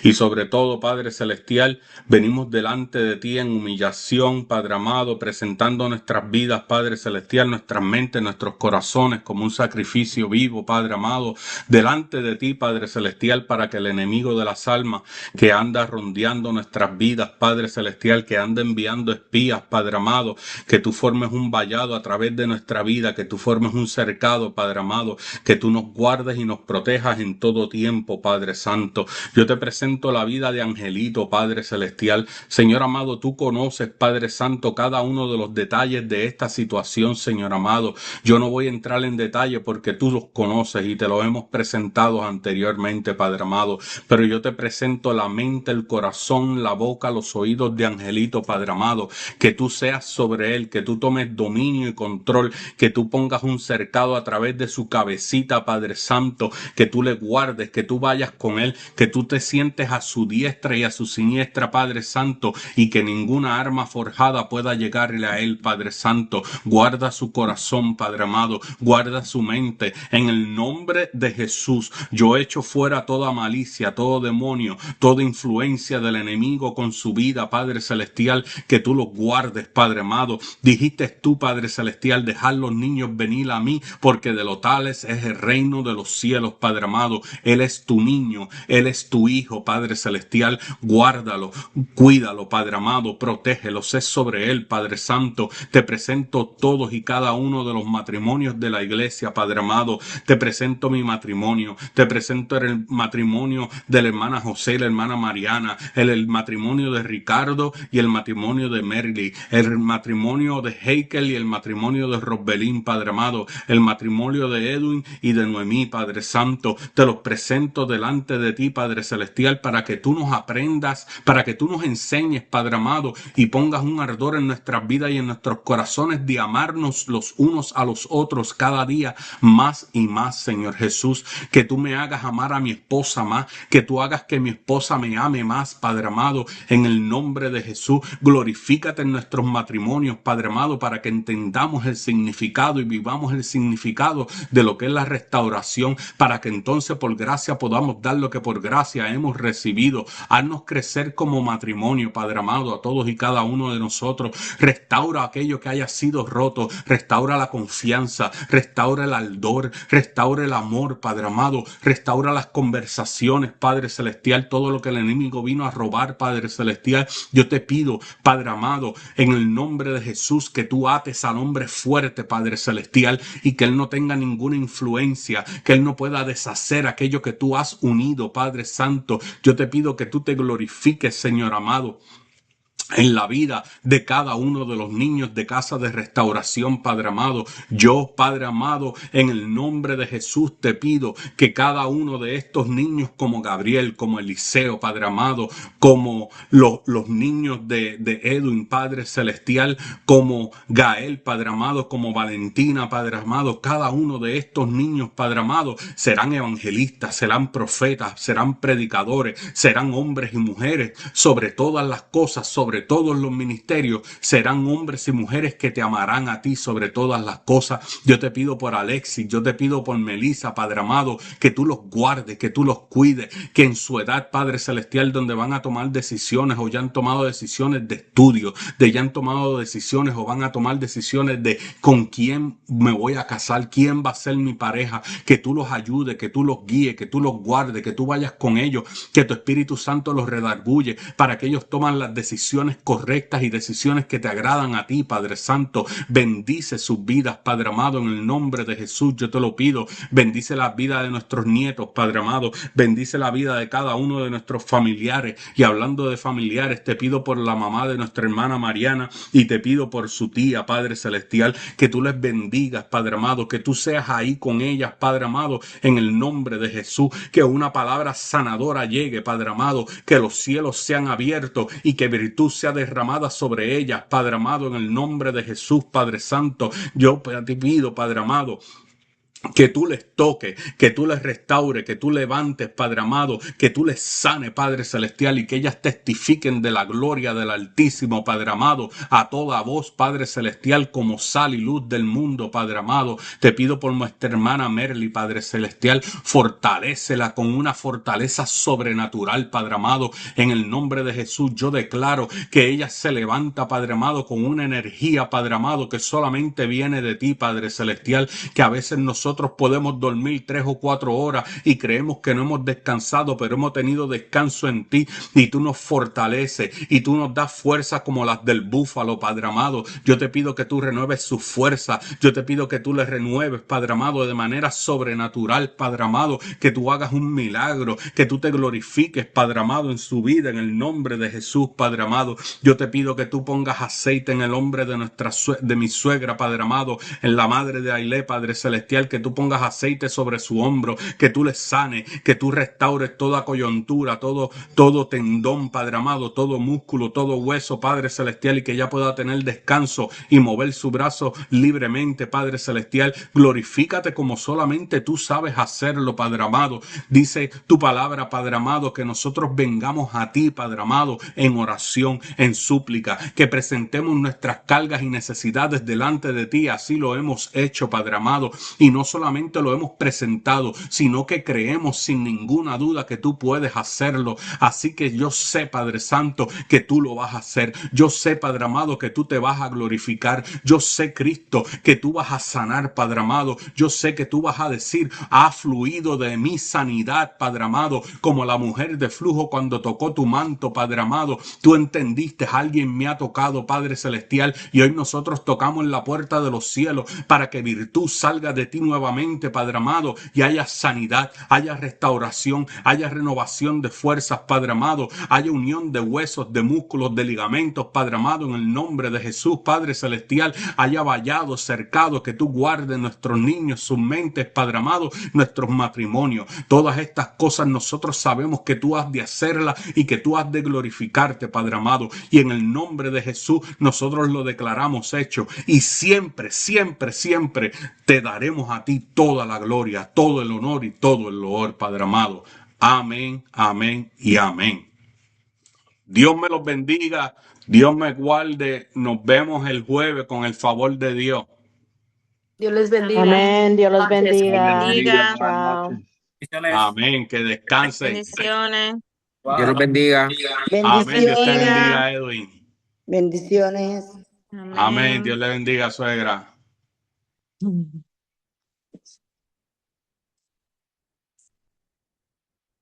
Y sobre todo, Padre Celestial, venimos delante de ti en humillación, Padre amado, presentando nuestras vidas, Padre Celestial, nuestras mentes, nuestros corazones como un sacrificio vivo, Padre amado, delante de ti, Padre Celestial, para que el enemigo de las almas que anda rondeando nuestras vidas, Padre Celestial, que anda enviando espías, Padre amado, que tú formes un vallado a través de nuestra vida, que tú formes un cercado, Padre amado, que tú nos guardes y nos protejas en todo tiempo, Padre Santo. Yo te presento la vida de Angelito, Padre Celestial. Señor amado, tú conoces, Padre Santo, cada uno de los detalles de esta situación, Señor amado. Yo no voy a entrar en detalle porque tú los conoces y te los hemos presentado anteriormente, Padre amado. Pero yo te presento la mente, el corazón, la boca, los oídos de Angelito, Padre amado. Que tú seas sobre él, que tú tomes dominio y control, que tú pongas un cercado a través de su cabecita, Padre Santo, que tú le guardes, que tú vayas con él, que tú te sientes a su diestra y a su siniestra, Padre Santo, y que ninguna arma forjada pueda llegarle a él, Padre Santo. Guarda su corazón, Padre amado, guarda su mente. En el nombre de Jesús, yo echo fuera toda malicia, todo demonio, toda influencia del enemigo con su vida, Padre Celestial, que tú los guardes, Padre amado. Dijiste tú, Padre Celestial, dejar los niños venir a mí, porque de lo tales es el reino de los cielos, Padre amado. Él es tu niño, él es tu hijo, Padre Celestial. Guárdalo, cuídalo, Padre amado, protégelo, sé sobre él, Padre Santo. Te presento todos y cada uno de los matrimonios de la iglesia, Padre amado. Te presento mi matrimonio, te presento el matrimonio de la hermana José y la hermana Mariana, el matrimonio de Ricardo y el matrimonio de Merly, el matrimonio de Heikel y el matrimonio de Rosbelín, Padre amado, el matrimonio de Edwin y de Noemí, Padre Santo. Te los presento delante de ti, Padre Celestial, para que tú nos aprendas, para que tú nos enseñes, Padre amado, y pongas un ardor en nuestras vidas y en nuestros corazones de amarnos los unos a los otros cada día más y más, Señor Jesús. Que tú me hagas amar a mi esposa más, que tú hagas que mi esposa me ame más, Padre amado, en el nombre de Jesús. Glorifícate en nuestros matrimonios, Padre amado, para que entendamos el significado y vivamos el significado Padre amado, de lo que es la restauración, para que entonces por gracia podamos dar lo que por gracia hemos recibido. Haznos crecer como matrimonio, Padre amado, a todos y cada uno de nosotros. Restaura aquello que haya sido roto, restaura la confianza, restaura el ardor, restaura el amor, Padre amado, restaura las conversaciones, Padre celestial, todo lo que el enemigo vino a robar, Padre celestial. Yo te pido, Padre amado, en el nombre de Jesús, que tú ates al hombre fuerte, Padre celestial, y que él no tenga ninguna influencia, que él no pueda deshacer aquello que tú has unido, Padre Santo. Yo te pido que tú te glorifiques, Señor amado, en la vida de cada uno de los niños de Casa de Restauración, Padre amado. Yo, Padre amado, en el nombre de Jesús te pido que cada uno de estos niños, como Gabriel, como Eliseo, Padre amado, como los niños de Edwin, Padre celestial, como Gael, Padre amado, como Valentina, Padre amado, cada uno de estos niños, Padre amado, serán evangelistas, serán profetas, serán predicadores, serán hombres y mujeres, sobre todas las cosas, sobre todos los ministerios, serán hombres y mujeres que te amarán a ti sobre todas las cosas. Yo te pido por Alexis, yo te pido por Melissa, Padre amado, que tú los guardes, que tú los cuides, que en su edad, Padre celestial, donde van a tomar decisiones o ya han tomado decisiones de estudio, ya han tomado decisiones o van a tomar decisiones de con quién me voy a casar, quién va a ser mi pareja, que tú los ayudes, que tú los guíes, que tú los guardes, que tú vayas con ellos, que tu Espíritu Santo los redarguye para que ellos tomen las decisiones correctas y decisiones que te agradan a ti, Padre Santo. Bendice sus vidas, Padre amado, en el nombre de Jesús, yo te lo pido. Bendice la vida de nuestros nietos, Padre amado. Bendice la vida de cada uno de nuestros familiares. Y hablando de familiares, te pido por la mamá de nuestra hermana Mariana y te pido por su tía, Padre celestial, que tú les bendigas, Padre amado, que tú seas ahí con ellas, Padre amado, en el nombre de Jesús, que una palabra sanadora llegue, Padre amado, que los cielos sean abiertos y que virtud sea derramada sobre ellas, Padre amado, en el nombre de Jesús, Padre Santo. Yo te pido, Padre amado, que tú les toques, que tú les restaures, que tú levantes, Padre amado, que tú les sanes, Padre celestial, y que ellas testifiquen de la gloria del Altísimo, Padre amado, a toda voz, Padre celestial, como sal y luz del mundo, Padre amado. Te pido por nuestra hermana Merly, Padre celestial, fortalécela con una fortaleza sobrenatural, Padre amado, en el nombre de Jesús. Yo declaro que ella se levanta, Padre amado, con una energía, Padre amado, que solamente viene de ti, Padre celestial, que a veces nosotros podemos dormir 3 o 4 horas y creemos que no hemos descansado, pero hemos tenido descanso en ti y tú nos fortaleces y tú nos das fuerza como las del búfalo, Padre amado. Yo te pido que tú renueves su fuerza, yo te pido que tú le renueves, Padre amado, de manera sobrenatural, Padre amado, que tú hagas un milagro, que tú te glorifiques, Padre amado, en su vida, en el nombre de Jesús, Padre amado. Yo te pido que tú pongas aceite en el hombre de mi suegra, Padre amado, en la madre de Ailé, Padre celestial, que tú pongas aceite sobre su hombro, que tú les sanes, que tú restaures toda coyuntura, todo tendón, Padre amado, todo músculo, todo hueso, Padre celestial, y que ella pueda tener descanso y mover su brazo libremente, Padre celestial. Glorifícate como solamente tú sabes hacerlo, Padre amado. Dice tu palabra, Padre amado, que nosotros vengamos a ti, Padre amado, en oración, en súplica, que presentemos nuestras cargas y necesidades delante de ti. Así lo hemos hecho, Padre amado, y no solamente lo hemos presentado, sino que creemos sin ninguna duda que tú puedes hacerlo. Así que yo sé, Padre Santo, que tú lo vas a hacer. Yo sé, Padre amado, que tú te vas a glorificar. Yo sé, Cristo, que tú vas a sanar, Padre amado. Yo sé que tú vas a decir, ha fluido de mi sanidad, Padre amado, como la mujer de flujo cuando tocó tu manto, Padre amado. Tú entendiste, alguien me ha tocado, Padre celestial, y hoy nosotros tocamos en la puerta de los cielos para que virtud salga de ti nuevamente, Padre amado, y haya sanidad, haya restauración, haya renovación de fuerzas, Padre amado, haya unión de huesos, de músculos, de ligamentos, Padre amado, en el nombre de Jesús, Padre celestial, haya vallado, cercado, que tú guardes nuestros niños, sus mentes, Padre amado, nuestros matrimonios. Todas estas cosas nosotros sabemos que tú has de hacerlas y que tú has de glorificarte, Padre amado, y en el nombre de Jesús nosotros lo declaramos hecho, y siempre, siempre, siempre te daremos a ti toda la gloria, todo el honor y todo el loor, Padre amado. Amén, amén y amén. Dios me los bendiga, Dios me guarde. Nos vemos el jueves con el favor de Dios. Dios les bendiga. Amén. Dios los Gracias. bendiga. Bendiga. Chao. Amén, que descansen. Bendiciones. Dios los bendiga. Amén, Dios te Bendiga. bendiga, Edwin. Bendiciones. Amén, Dios le bendiga, suegra. Amén.